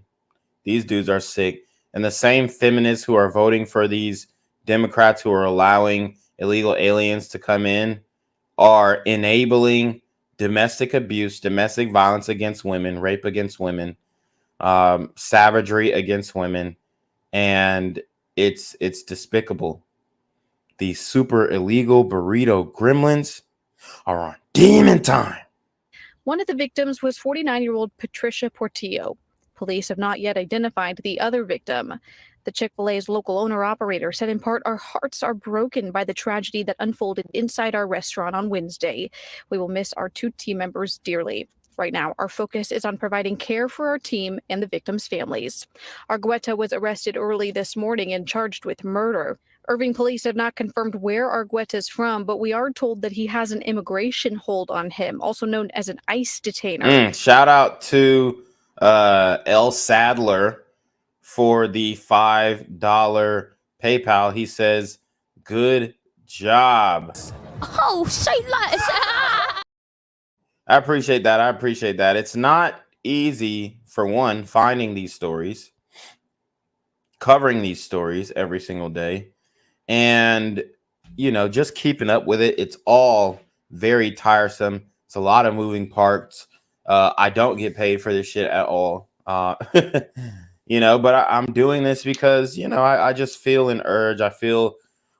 These dudes are sick. And the same feminists who are voting for these Democrats who are allowing illegal aliens to come in are enabling domestic abuse, domestic violence against women, rape against women, savagery against women. And it's despicable. These super illegal burrito gremlins are on demon time. One of the victims was 49-year-old Patricia Portillo. Police have not yet identified the other victim. The Chick-fil-A's local owner-operator said in part, "Our hearts are broken by the tragedy that unfolded inside our restaurant on Wednesday. We will miss our two team members dearly." Right now, our focus is on providing care for our team and the victims' families. Argueta was arrested early this morning and charged with murder. Irving police have not confirmed where Argueta is from, but we are told that he has an immigration hold on him, also known as an ICE detainer. Shout out to L. Sadler for the $5 PayPal. He says, "Good job." Oh, say less. I appreciate that. I appreciate that. It's not easy, for one, finding these stories, covering these stories every single day, and, you know, just keeping up with it. It's all very tiresome. It's a lot of moving parts. I don't get paid for this shit at all. You know, but I'm doing this because, you know, I just feel an urge. I feel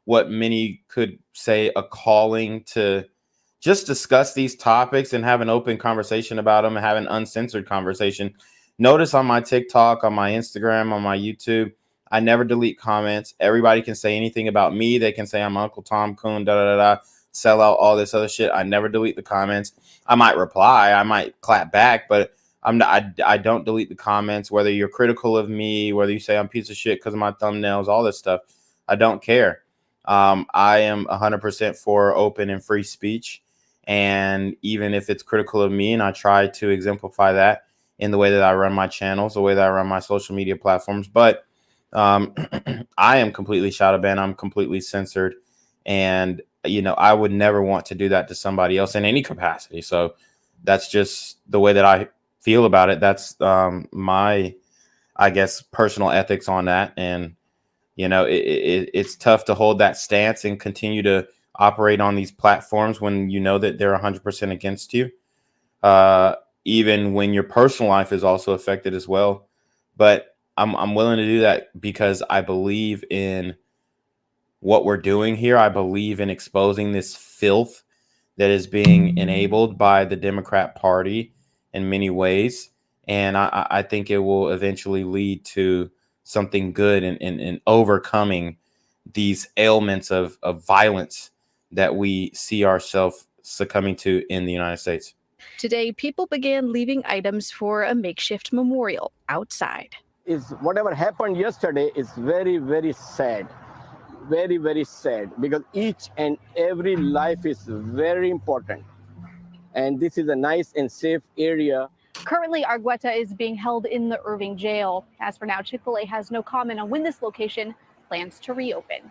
what many could say a calling to just discuss these topics and have an open conversation about them and have an uncensored conversation. Notice on my TikTok, on my Instagram, on my YouTube, I never delete comments. Everybody can say anything about me. They can say I'm Uncle Tom Coon, sell out, all this other shit. I never delete the comments. I might reply, I might clap back, but I don't delete the comments. Whether you're critical of me, whether you say I'm a piece of shit because of my thumbnails, all this stuff, I don't care. I am 100% for open and free speech. And even if it's critical of me, and I try to exemplify that in the way that I run my channels, the way that I run my social media platforms. But I am completely shadow banned. I'm completely censored. And, you know, I would never want to do that to somebody else in any capacity. So that's just the way that I feel about it. That's my, I guess, personal ethics on that. And, you know, it's tough to hold that stance and continue to operate on these platforms when you know that they're 100% against you, even when your personal life is also affected as well. But I'm willing to do that because I believe in what we're doing here. I believe in exposing this filth that is being enabled by the Democrat Party in many ways. And I think it will eventually lead to something good in overcoming these ailments of violence that we see ourselves succumbing to in the United States. Today, people began leaving items for a makeshift memorial outside. Whatever happened yesterday is very, very sad. Very, very sad, because each and every life is very important. And this is a nice and safe area. Currently, Argueta is being held in the Irving jail. As for now, Chick-fil-A has no comment on when this location plans to reopen.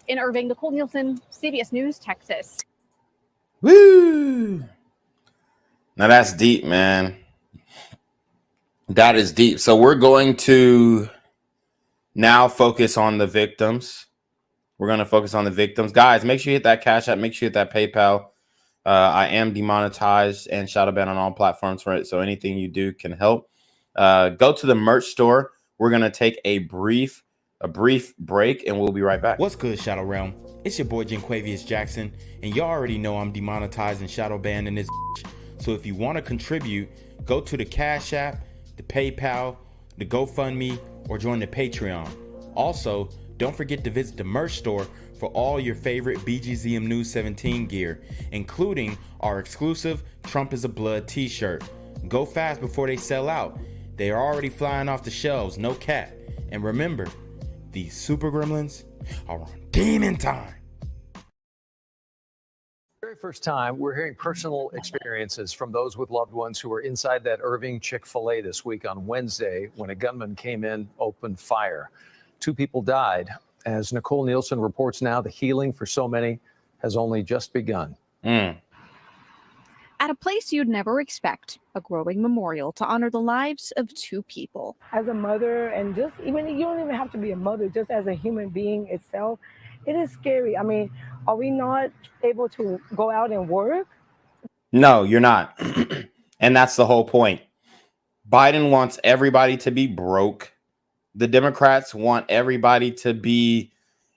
In Irving, Nicole Nielsen, CBS News, Texas. Woo! Now that's deep, man. That is deep. So we're going to now focus on the victims. We're going to focus on the victims. Guys, make sure you hit that Cash App. Make sure you hit that PayPal. I am demonetized and shadow banned on all platforms for it. So anything you do can help. Go to the merch store. We're going to take a brief break and we'll be right back. What's good, Shadow Realm? It's your boy Jenquavius Jackson, and y'all already know I'm demonetized and shadow banned in this bitch. So if you want to contribute, go to the Cash App, the PayPal, the GoFundMe, or join the Patreon. Also, don't forget to visit the merch store for all your favorite BGZM News 17 gear, including our exclusive Trump is a Blood t-shirt. Go fast before they sell out. They are already flying off the shelves, no cap. And remember, these super gremlins are on demon time. Very first time we're hearing personal experiences from those with loved ones who were inside that Irving Chick-fil-A this week on Wednesday when a gunman came in, opened fire. 2 people died. As Nicole Nielsen reports now, the healing for so many has only just begun. At a place you'd never expect, a growing memorial to honor the lives of 2 people. As a mother, and just even, you don't even have to be a mother, just as a human being itself, it is scary. I mean, are we not able to go out and work? No, you're not. And that's the whole point. Biden wants everybody to be broke. The Democrats want everybody to be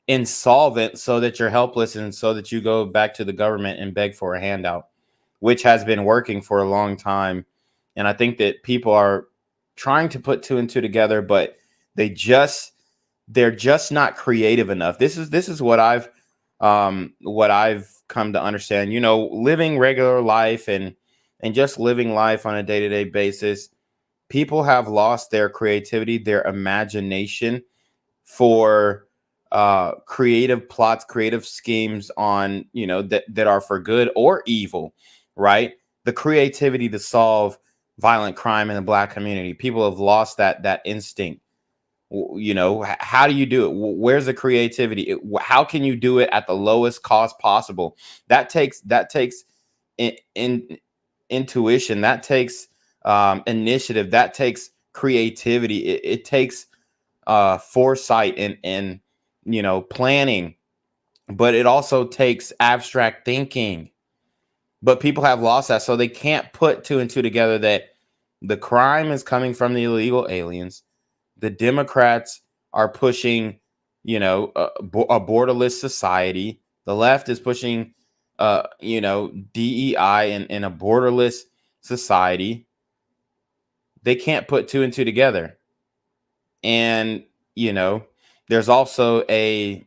insolvent so that you're helpless and so that you go back to the government and beg for a handout, which has been working for a long time. And I think that people are trying to put 2 and 2 together, but they're just not creative enough. This is what I've come to understand. You know, living regular life and and just living life on a day-to-day basis, people have lost their creativity, their imagination for creative plots, creative schemes on, you know, that are for good or evil, right? The creativity to solve violent crime in the Black community. People have lost that instinct. You know, how do you do it? Where's the creativity? How can you do it at the lowest cost possible? That takes intuition. That takes initiative. That takes creativity. It takes foresight and you know, planning, but it also takes abstract thinking. But people have lost that, so they can't put two and two together that the crime is coming from the illegal aliens. The Democrats are pushing, you know, a borderless society. The left is pushing, you know, DEI and a borderless society. They can't put two and two together. And, you know, there's also an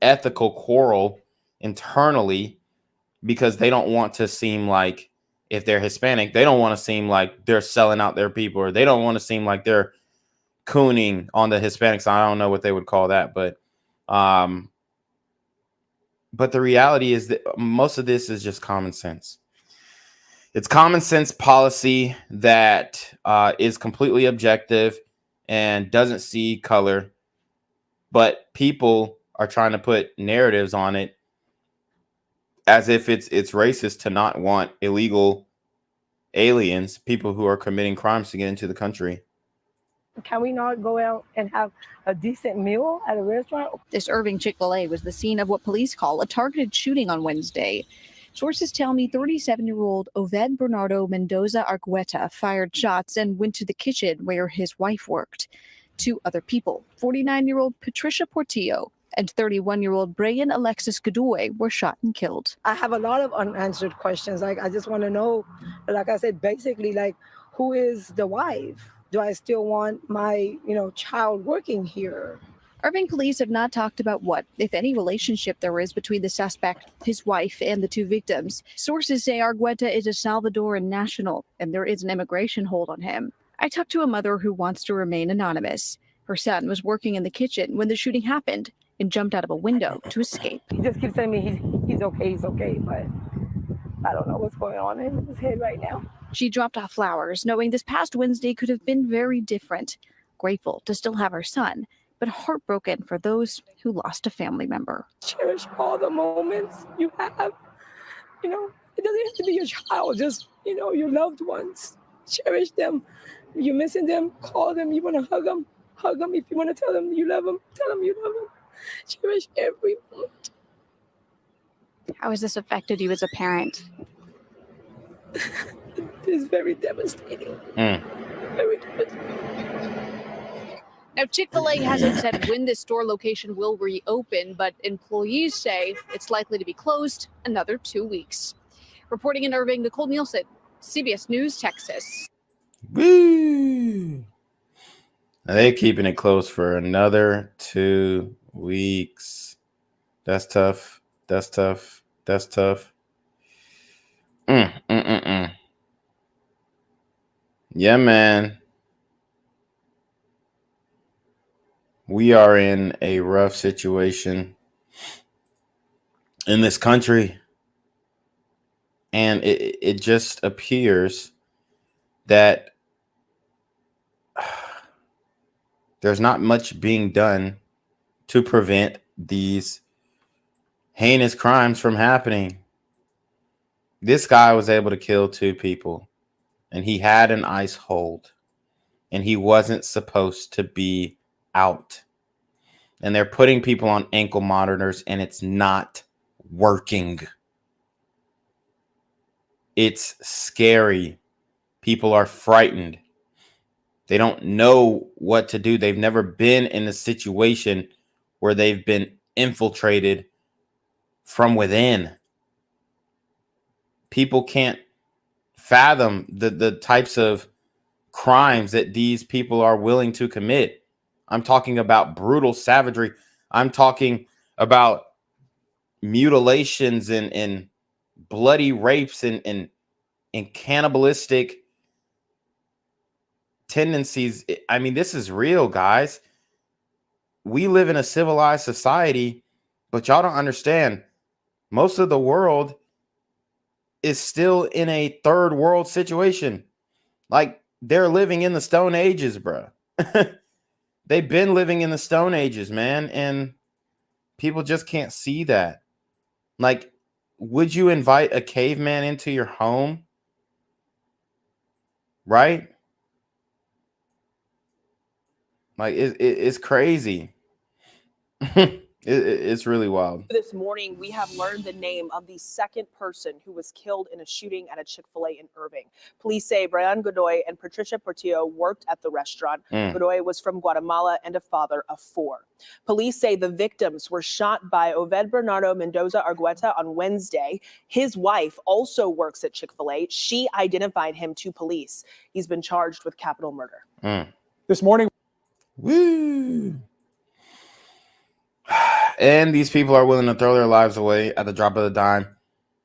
ethical quarrel internally because they don't want to seem like, if they're Hispanic, they don't want to seem like they're selling out their people, or they don't want to seem like they're cooning on the Hispanic side. I don't know what they would call that, but the reality is that most of this is just common sense. It's common sense policy that is completely objective and doesn't see color, but people are trying to put narratives on it as if it's racist to not want illegal aliens, people who are committing crimes, to get into the country. Can we not go out and have a decent meal at a restaurant? This Irving Chick-fil-A was the scene of what police call a targeted shooting on Wednesday. Sources tell me 37-year-old Oved Bernardo Mendoza Argueta fired shots and went to the kitchen where his wife worked. Two other people, 49-year-old Patricia Portillo and 31-year-old Brayan Alexis Godoy, were shot and killed. I have a lot of unanswered questions. Like, I just want to know, like I said, basically, like, who is the wife? Do I still want my, child working here? Irving police have not talked about what, if any, relationship there is between the suspect, his wife, and the two victims. Sources say Argueta is a Salvadoran national, and there is an immigration hold on him. I talked to a mother who wants to remain anonymous. Her son was working in the kitchen when the shooting happened and jumped out of a window to escape. He just keeps telling me he's okay, but I don't know what's going on in his head right now. She dropped off flowers, knowing this past Wednesday could have been very different. Grateful to still have her son, but heartbroken for those who lost a family member. Cherish all the moments you have. It doesn't have to be your child, just, your loved ones. Cherish them. If you're missing them, call them. You want to hug them. Hug them. If you want to tell them you love them, tell them you love them. Cherish every moment. How has this affected you as a parent? It's very devastating. Very devastating. Now, Chick-fil-A hasn't said when this store location will reopen, but employees say it's likely to be closed another 2 weeks. Reporting in Irving, Nicole Nielsen, CBS News, Texas. Woo! They're keeping it closed for another 2 weeks. That's tough. That's tough. That's tough. Yeah, man. We are in a rough situation in this country. And it just appears that there's not much being done to prevent these heinous crimes from happening. This guy was able to kill 2 people, and he had an ICE hold, and he wasn't supposed to be out. And they're putting people on ankle monitors, and it's not working. It's scary. People are frightened. They don't know what to do. They've never been in a situation where they've been infiltrated from within. People can't fathom the types of crimes that these people are willing to commit. I'm talking about brutal savagery. I'm talking about mutilations and bloody rapes and and cannibalistic tendencies. I mean, this is real, guys. We live in a civilized society, but y'all don't understand. Most of the world is still in a third world situation. Like, they're living in the Stone Ages, bro. They've been living in the Stone Ages, man. And people just can't see that. Like, would you invite a caveman into your home? Right? Like, it's crazy. It's really wild. This morning, we have learned the name of the second person who was killed in a shooting at a Chick-fil-A in Irving. Police say Brayan Godoy and Patricia Portillo worked at the restaurant. Godoy was from Guatemala and a father of 4. Police say the victims were shot by Oved Bernardo Mendoza Argueta on Wednesday. His wife also works at Chick-fil-A. She identified him to police. He's been charged with capital murder. This morning. Woo! And these people are willing to throw their lives away at the drop of a dime.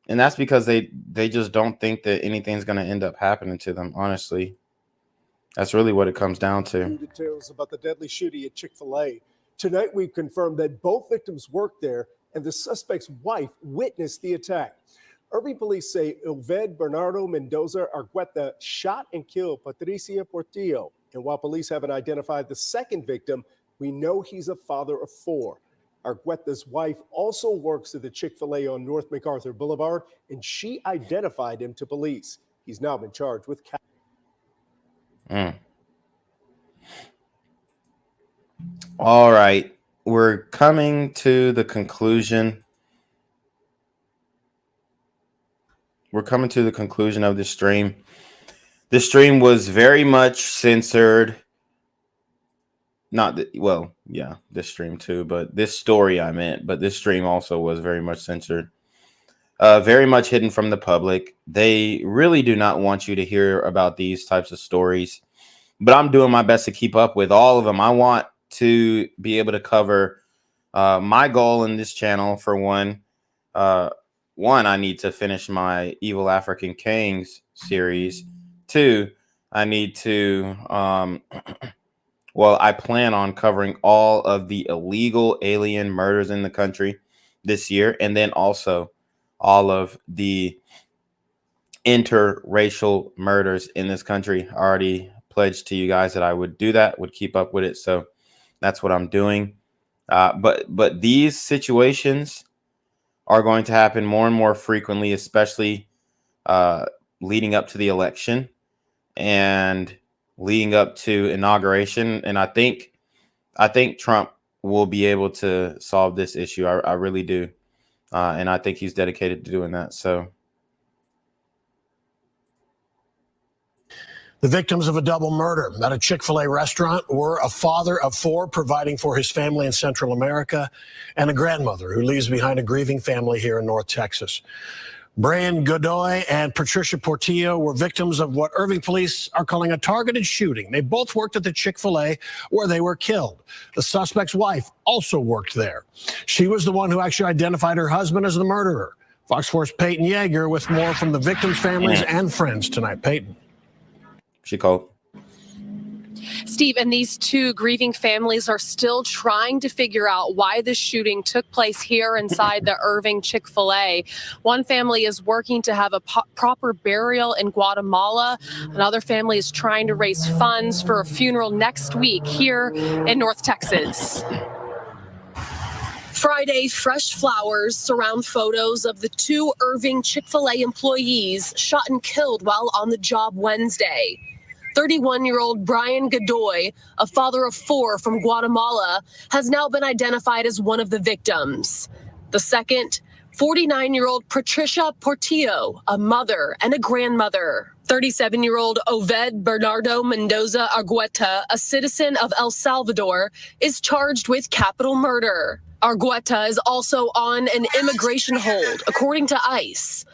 And that's because they just don't think that anything's going to end up happening to them, honestly. That's really what it comes down to. Details about the deadly shooting at Chick-fil-A. Tonight, we've confirmed that both victims worked there and the suspect's wife witnessed the attack. Irving police say Oved Bernardo Mendoza Argueta shot and killed Patricia Portillo. And while police haven't identified the second victim, we know he's a father of 4. Argueta's wife also works at the Chick-fil-A on North MacArthur Boulevard, and she identified him to police. He's now been charged with All right. We're coming to the conclusion. We're coming to the conclusion of this stream. This stream was very much censored. Not that, well, yeah, this stream too, but this story I meant, but this stream also was very much censored. Very much hidden from the public. They really do not want you to hear about these types of stories, but I'm doing my best to keep up with all of them. I want to be able to cover my goal in this channel. For one, I need to finish my Evil African Kings series. 2, I need to well, I plan on covering all of the illegal alien murders in the country this year, and then also all of the interracial murders in this country. I already pledged to you guys that I would do that, would keep up with it. So that's what I'm doing. But these situations are going to happen more and more frequently, especially leading up to the election and leading up to inauguration. And I think Trump will be able to solve this issue. I really do. And I think he's dedicated to doing that. So the victims of a double murder at a Chick-fil-A restaurant were a father of 4 providing for his family in Central America and a grandmother who leaves behind a grieving family here in North Texas. Brayan Godoy and Patricia Portillo were victims of what Irving police are calling a targeted shooting. They both worked at the Chick-fil-A where they were killed. The suspect's wife also worked there. She was the one who actually identified her husband as the murderer. Fox 4's Peyton Yeager with more from the victims' families and friends tonight. Peyton. She called. Steve, and these 2 grieving families are still trying to figure out why the shooting took place here inside the Irving Chick-fil-A. One family is working to have a proper burial in Guatemala. Another family is trying to raise funds for a funeral next week here in North Texas. Friday, fresh flowers surround photos of the 2 Irving Chick-fil-A employees shot and killed while on the job Wednesday. 31-year-old Brayan Godoy, a father of 4 from Guatemala, has now been identified as one of the victims. The second, 49-year-old Patricia Portillo, a mother and a grandmother. 37-year-old Oved Bernardo Mendoza Argueta, a citizen of El Salvador, is charged with capital murder. Argueta is also on an immigration hold, according to ICE.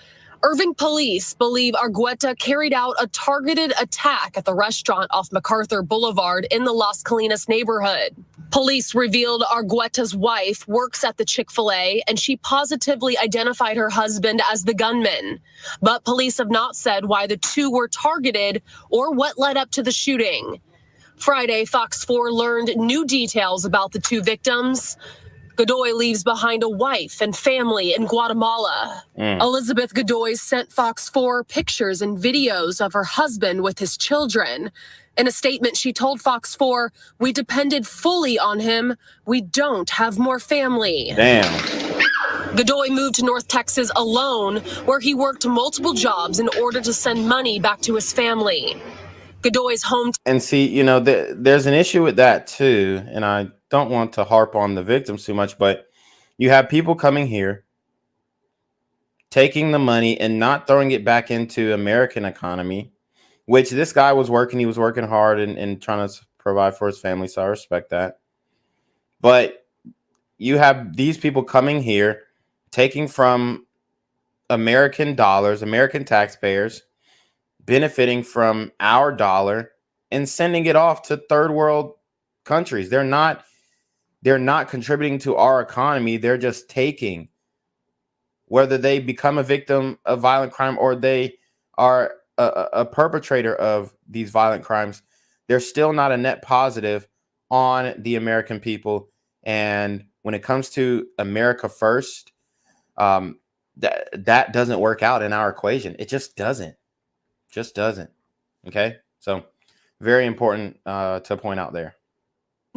Irving police believe Argueta carried out a targeted attack at the restaurant off MacArthur Boulevard in the Las Colinas neighborhood. Police revealed Argueta's wife works at the Chick-fil-A, and she positively identified her husband as the gunman. But police have not said why the two were targeted or what led up to the shooting. Friday, Fox 4 learned new details about the two victims. Godoy leaves behind a wife and family in Guatemala. Elizabeth Godoy sent Fox 4 pictures and videos of her husband with his children. In a statement, she told Fox 4, "We depended fully on him. We don't have more family." Damn. Godoy moved to North Texas alone, where he worked multiple jobs in order to send money back to his family. Godoy's home. And see, you know, there's an issue with that too. And I don't want to harp on the victims too much, but you have people coming here, taking the money and not throwing it back into American economy, which this guy was working. He was working hard and trying to provide for his family. So I respect that. But you have these people coming here, taking from American dollars, American taxpayers, benefiting from our dollar and sending it off to third world countries. They're not contributing to our economy. They're just taking, whether they become a victim of violent crime or they are a perpetrator of these violent crimes. They're still not a net positive on the American people. And when it comes to America first, that doesn't work out in our equation. It just doesn't. Just doesn't. Okay, so very important to point out there.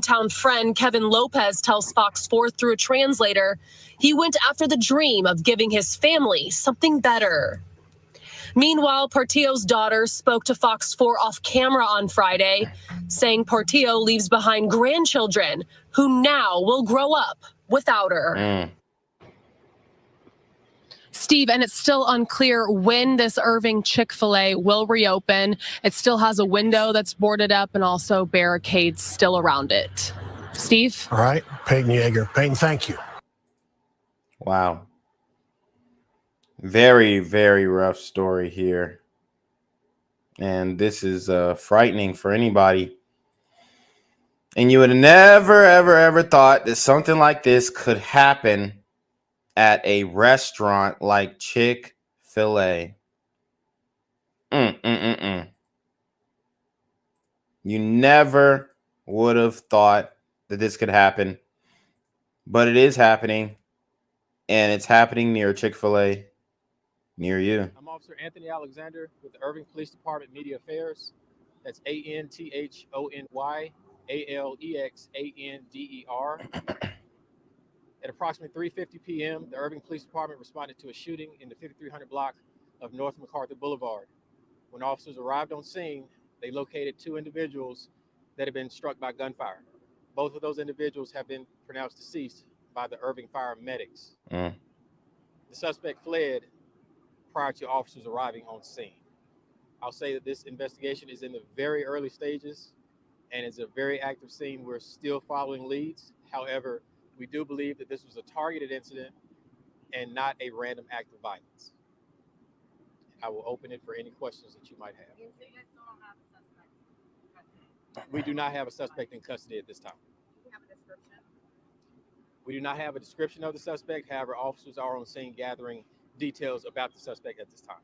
Town friend Kevin Lopez tells Fox 4 through a translator he went after the dream of giving his family something better. Meanwhile, Portillo's daughter spoke to Fox 4 off camera on Friday, saying Portillo leaves behind grandchildren who now will grow up without her. Steve, and it's still unclear when this Irving Chick-fil-A will reopen. It still has a window that's boarded up and also barricades still around it. Steve? All right, Peyton Yeager. Peyton, thank you. Wow. Very, very rough story here. And this is frightening for anybody. And you would have never, ever, ever thought that something like this could happen at a restaurant like Chick-fil-A. You never would have thought that this could happen, but it is happening, and it's happening near Chick-fil-A near you. I'm Officer Anthony Alexander with the Irving Police Department Media Affairs. That's ANTHONYALEXANDER. At approximately 3:50 p.m., the Irving Police Department responded to a shooting in the 5300 block of North MacArthur Boulevard. When officers arrived on scene, they located two individuals that had been struck by gunfire. Both of those individuals have been pronounced deceased by the Irving Fire medics. The suspect fled prior to officers arriving on scene. I'll say that this investigation is in the very early stages and it's a very active scene. We're still following leads. However, we do believe that this was a targeted incident and not a random act of violence. I will open it for any questions that you might have. We do not have a suspect in custody at this time. We do not have a description of the suspect. However, officers are on scene gathering details about the suspect at this time.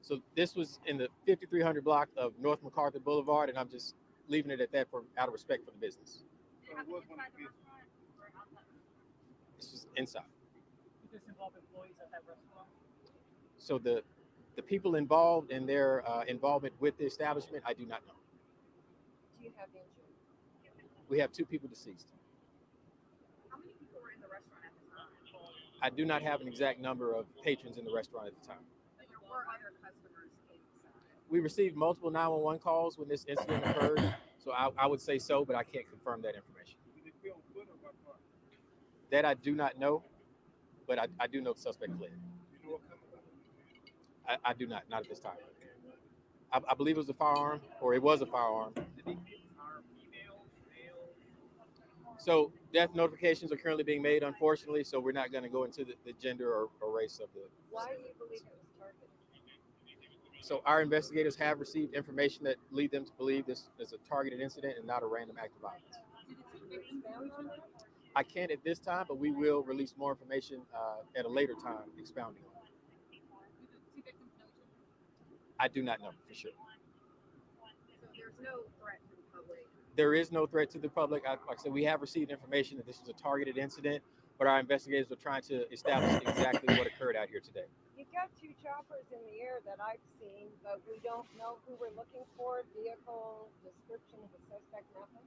So this was in the 5300 block of North MacArthur Boulevard, and I'm just leaving it at that out of respect for the business. This was inside. Did this involve employees at that restaurant? So the people involved and their involvement with the establishment, I do not know. Do you have injured? We have two people deceased. How many people were in the restaurant at the time? I do not have an exact number of patrons in the restaurant at the time. But there were other customers inside. We received multiple 911 calls when this incident occurred, so I would say so, but I can't confirm that information. That I do not know, but I do know the suspect fled. I do not at this time. I believe it was a firearm, or it was a firearm. So death notifications are currently being made, unfortunately, so we're not going to go into the gender or race of the... Why do you believe it was targeted? So our investigators have received information that lead them to believe this is a targeted incident and not a random act of violence. I can't at this time, but we will release more information at a later time expounding on it. I do not know for sure. So there's no threat to the public. There is no threat to the public. Like I said, we have received information that this was a targeted incident, but our investigators are trying to establish exactly what occurred out here today. You've got 2 choppers in the air that I've seen, but we don't know who we're looking for, vehicle, description of the suspect, nothing.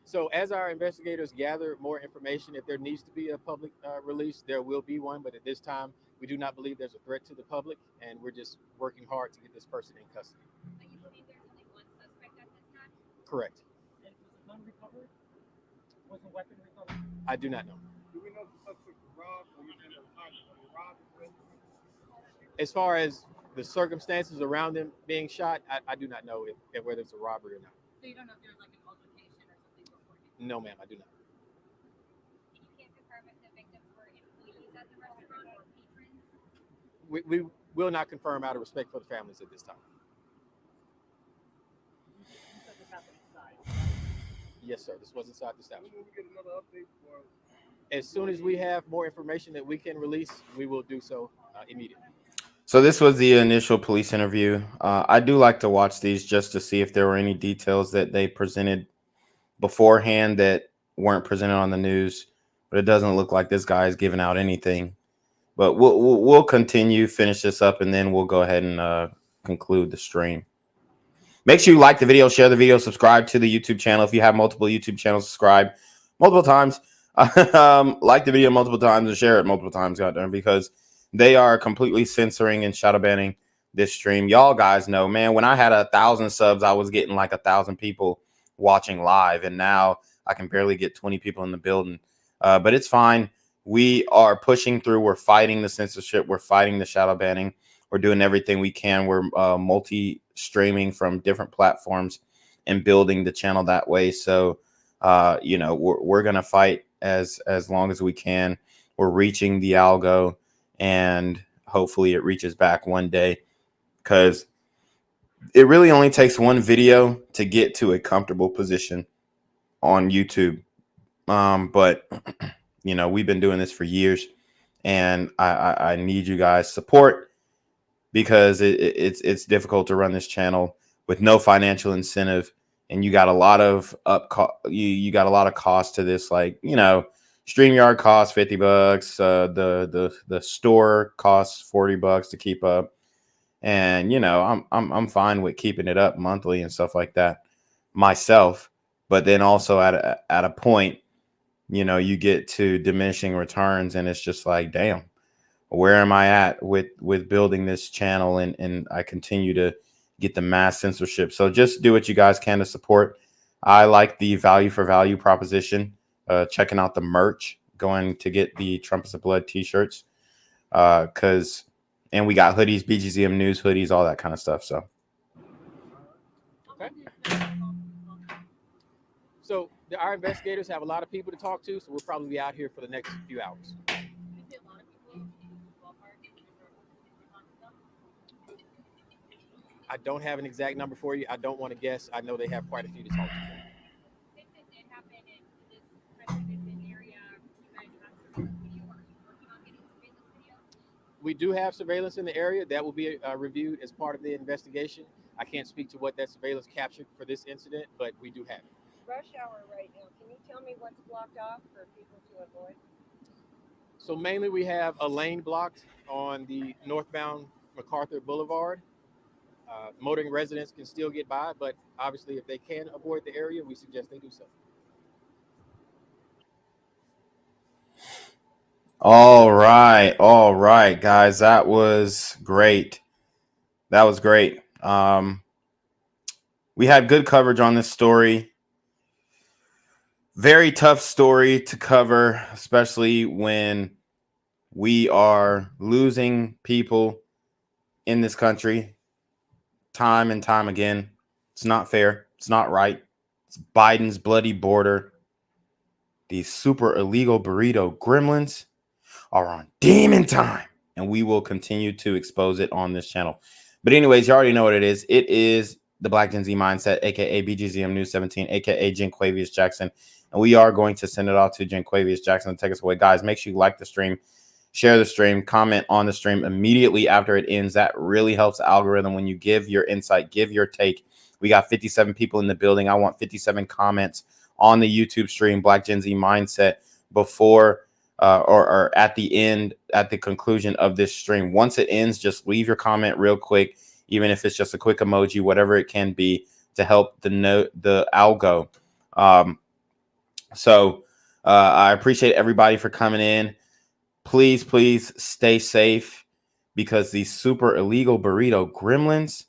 So as our investigators gather more information, if there needs to be a public release, there will be one. But at this time, we do not believe there's a threat to the public, and we're just working hard to get this person in custody. But you believe there's only one suspect at this time? Correct. And was the gun recovered? Was the weapon recovered? I do not know. Do we know if the suspect was robbed or was in a robbed? As far as the circumstances around them being shot, I do not know if whether it's a robbery or not. So you don't know if there's like an altercation or something before? No, ma'am, I do not. And you can't confirm if the victims were employees at the restaurant or patrons? We will not confirm out of respect for the families at this time. Yes, sir. This was inside the establishment. Will we get another update for? As soon as we have more information that we can release, we will do so immediately. So this was the initial police interview. I do like to watch these just to see if there were any details that they presented beforehand that weren't presented on the news. But it doesn't look like this guy is giving out anything. But we'll continue, finish this up, and then we'll go ahead and conclude the stream. Make sure you like the video, share the video, subscribe to the YouTube channel. If you have multiple YouTube channels, subscribe multiple times. Like the video multiple times and share it multiple times, goddamn, because they are completely censoring and shadow banning this stream. Y'all guys know, man, when I had 1,000 subs, I was getting like 1,000 people watching live, and now I can barely get 20 people in the building. But it's fine. We are pushing through. We're fighting the censorship. We're fighting the shadow banning. We're doing everything we can. We're multi-streaming from different platforms and building the channel that way. So, you know, we're going to fight as long as we can. We're reaching the algo, and hopefully it reaches back one day, because it really only takes one video to get to a comfortable position on YouTube. But, you know, we've been doing this for years, and I need you guys' support, because it's difficult to run this channel with no financial incentive, and you got a lot of you got a lot of cost to this. Like, you know, StreamYard costs $50, the store costs $40 to keep up, and you know, I'm fine with keeping it up monthly and stuff like that myself. But then also at a point, you know, you get to diminishing returns, and it's just like, damn, where am I at with building this channel? And I continue to get the mass censorship. So just do what you guys can to support. I like the value for value proposition, checking out the merch, going to get the Trumpets of Blood t-shirts, and we got hoodies, BGZM news hoodies, all that kind of stuff. So. Okay. So our investigators have a lot of people to talk to, so we'll probably be out here for the next few hours. I don't have an exact number for you. I don't want to guess. I know they have quite a few to talk to. Since it did happen in this President area, you guys have surveillance video. Are you working on getting surveillance video? We do have surveillance in the area that will be reviewed as part of the investigation. I can't speak to what that surveillance captured for this incident, but we do have it. Rush hour right now. Can you tell me what's blocked off for people to avoid? So mainly we have a lane blocked on the northbound MacArthur Boulevard. Motoring residents can still get by, but obviously if they can avoid the area, we suggest they do so. All right, guys. That was great. That was great. We had good coverage on this story. Very tough story to cover, especially when we are losing people in this country time and time again. It's not fair. It's not right. It's Biden's bloody border. These super illegal burrito gremlins are on demon time, and we will continue to expose it on this channel. But anyways, you already know what it is. It is the Black Gen Z Mindset, aka BGZM News 17, aka Jenquavius Jackson. And we are going to send it off to Jenquavius Jackson to take us away. Guys, make sure you like the stream, share the stream, comment on the stream immediately after it ends. That really helps the algorithm when you give your insight, give your take. We got 57 people in the building. I want 57 comments on the YouTube stream, Black Gen Z Mindset, before or at the end, at the conclusion of this stream. Once it ends, just leave your comment real quick, even if it's just a quick emoji, whatever it can be, to help the algo. So I appreciate everybody for coming in. Please stay safe, because these super illegal burrito gremlins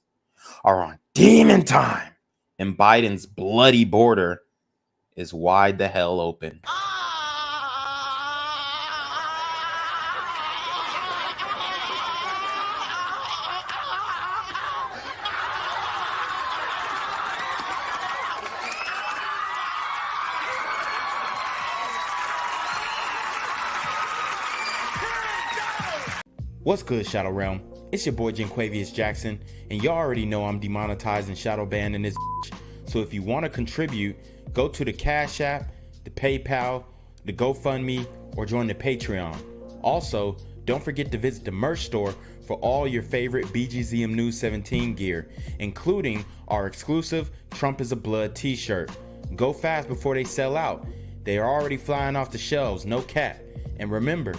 are on demon time, and Biden's bloody border is wide the hell open. What's good, Shadow Realm? It's your boy Jenquavius Jackson, and y'all already know I'm demonetized and shadow banned in this bitch. So if you want to contribute, go to the Cash App, the PayPal, the GoFundMe, or join the Patreon. Also, don't forget to visit the merch store for all your favorite BGZM News 17 gear, including our exclusive Trump is a Blood t-shirt. Go fast before they sell out. They are already flying off the shelves, no cap. And remember,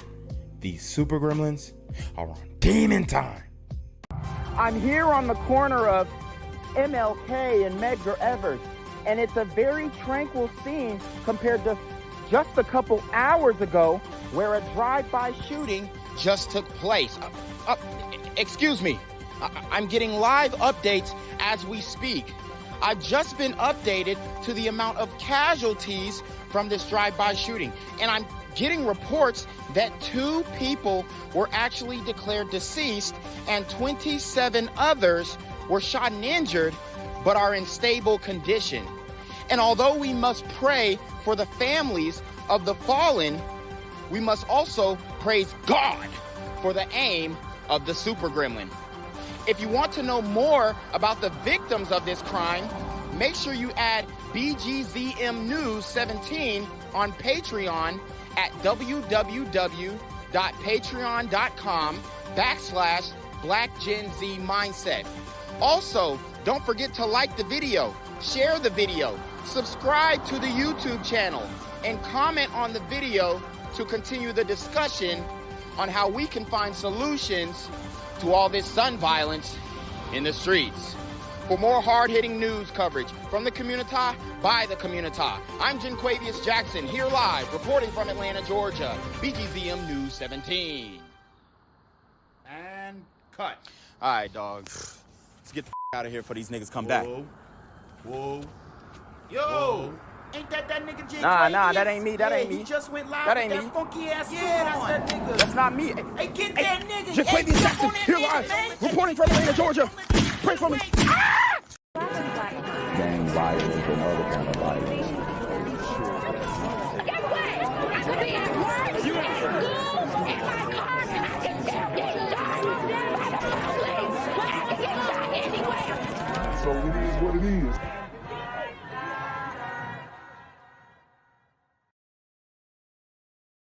these super gremlins are on demon time. I'm here on the corner of MLK and Medgar Evers, and it's a very tranquil scene compared to just a couple hours ago where a drive-by shooting just took place. Excuse me, I'm getting live updates as we speak. I've just been updated to the amount of casualties from this drive-by shooting, and I'm getting reports that 2 people were actually declared deceased and 27 others were shot and injured but are in stable condition. And although we must pray for the families of the fallen, we must also praise God for the aim of the super gremlin. If you want to know more about the victims of this crime, make sure you add BGZM News 17 on Patreon at www.patreon.com/BlackGenZMindset. Also, don't forget to like the video, share the video, subscribe to the YouTube channel, and comment on the video to continue the discussion on how we can find solutions to all this gun violence in the streets. For more hard-hitting news coverage from the community, by the community, I'm Jenquavius Jackson, here live, reporting from Atlanta, Georgia, BGZM News 17. And cut. All right, dog. Let's get the out of here before these niggas come back. Whoa. Yo! Ain't that nigga Jay? Nah, that ain't me. That ain't me. He just went live That with ain't that me. funky ass suit on. That's that nigga. That's not me. Hey, get that nigga. Jenquavius Jackson, here live, reporting from Atlanta, Georgia. Pray for me. Gang violence and other kind of violence. Get away! I could be at work, at school, in my car, and I can still get shot by the police. But I can get shot anywhere. So it is what it is.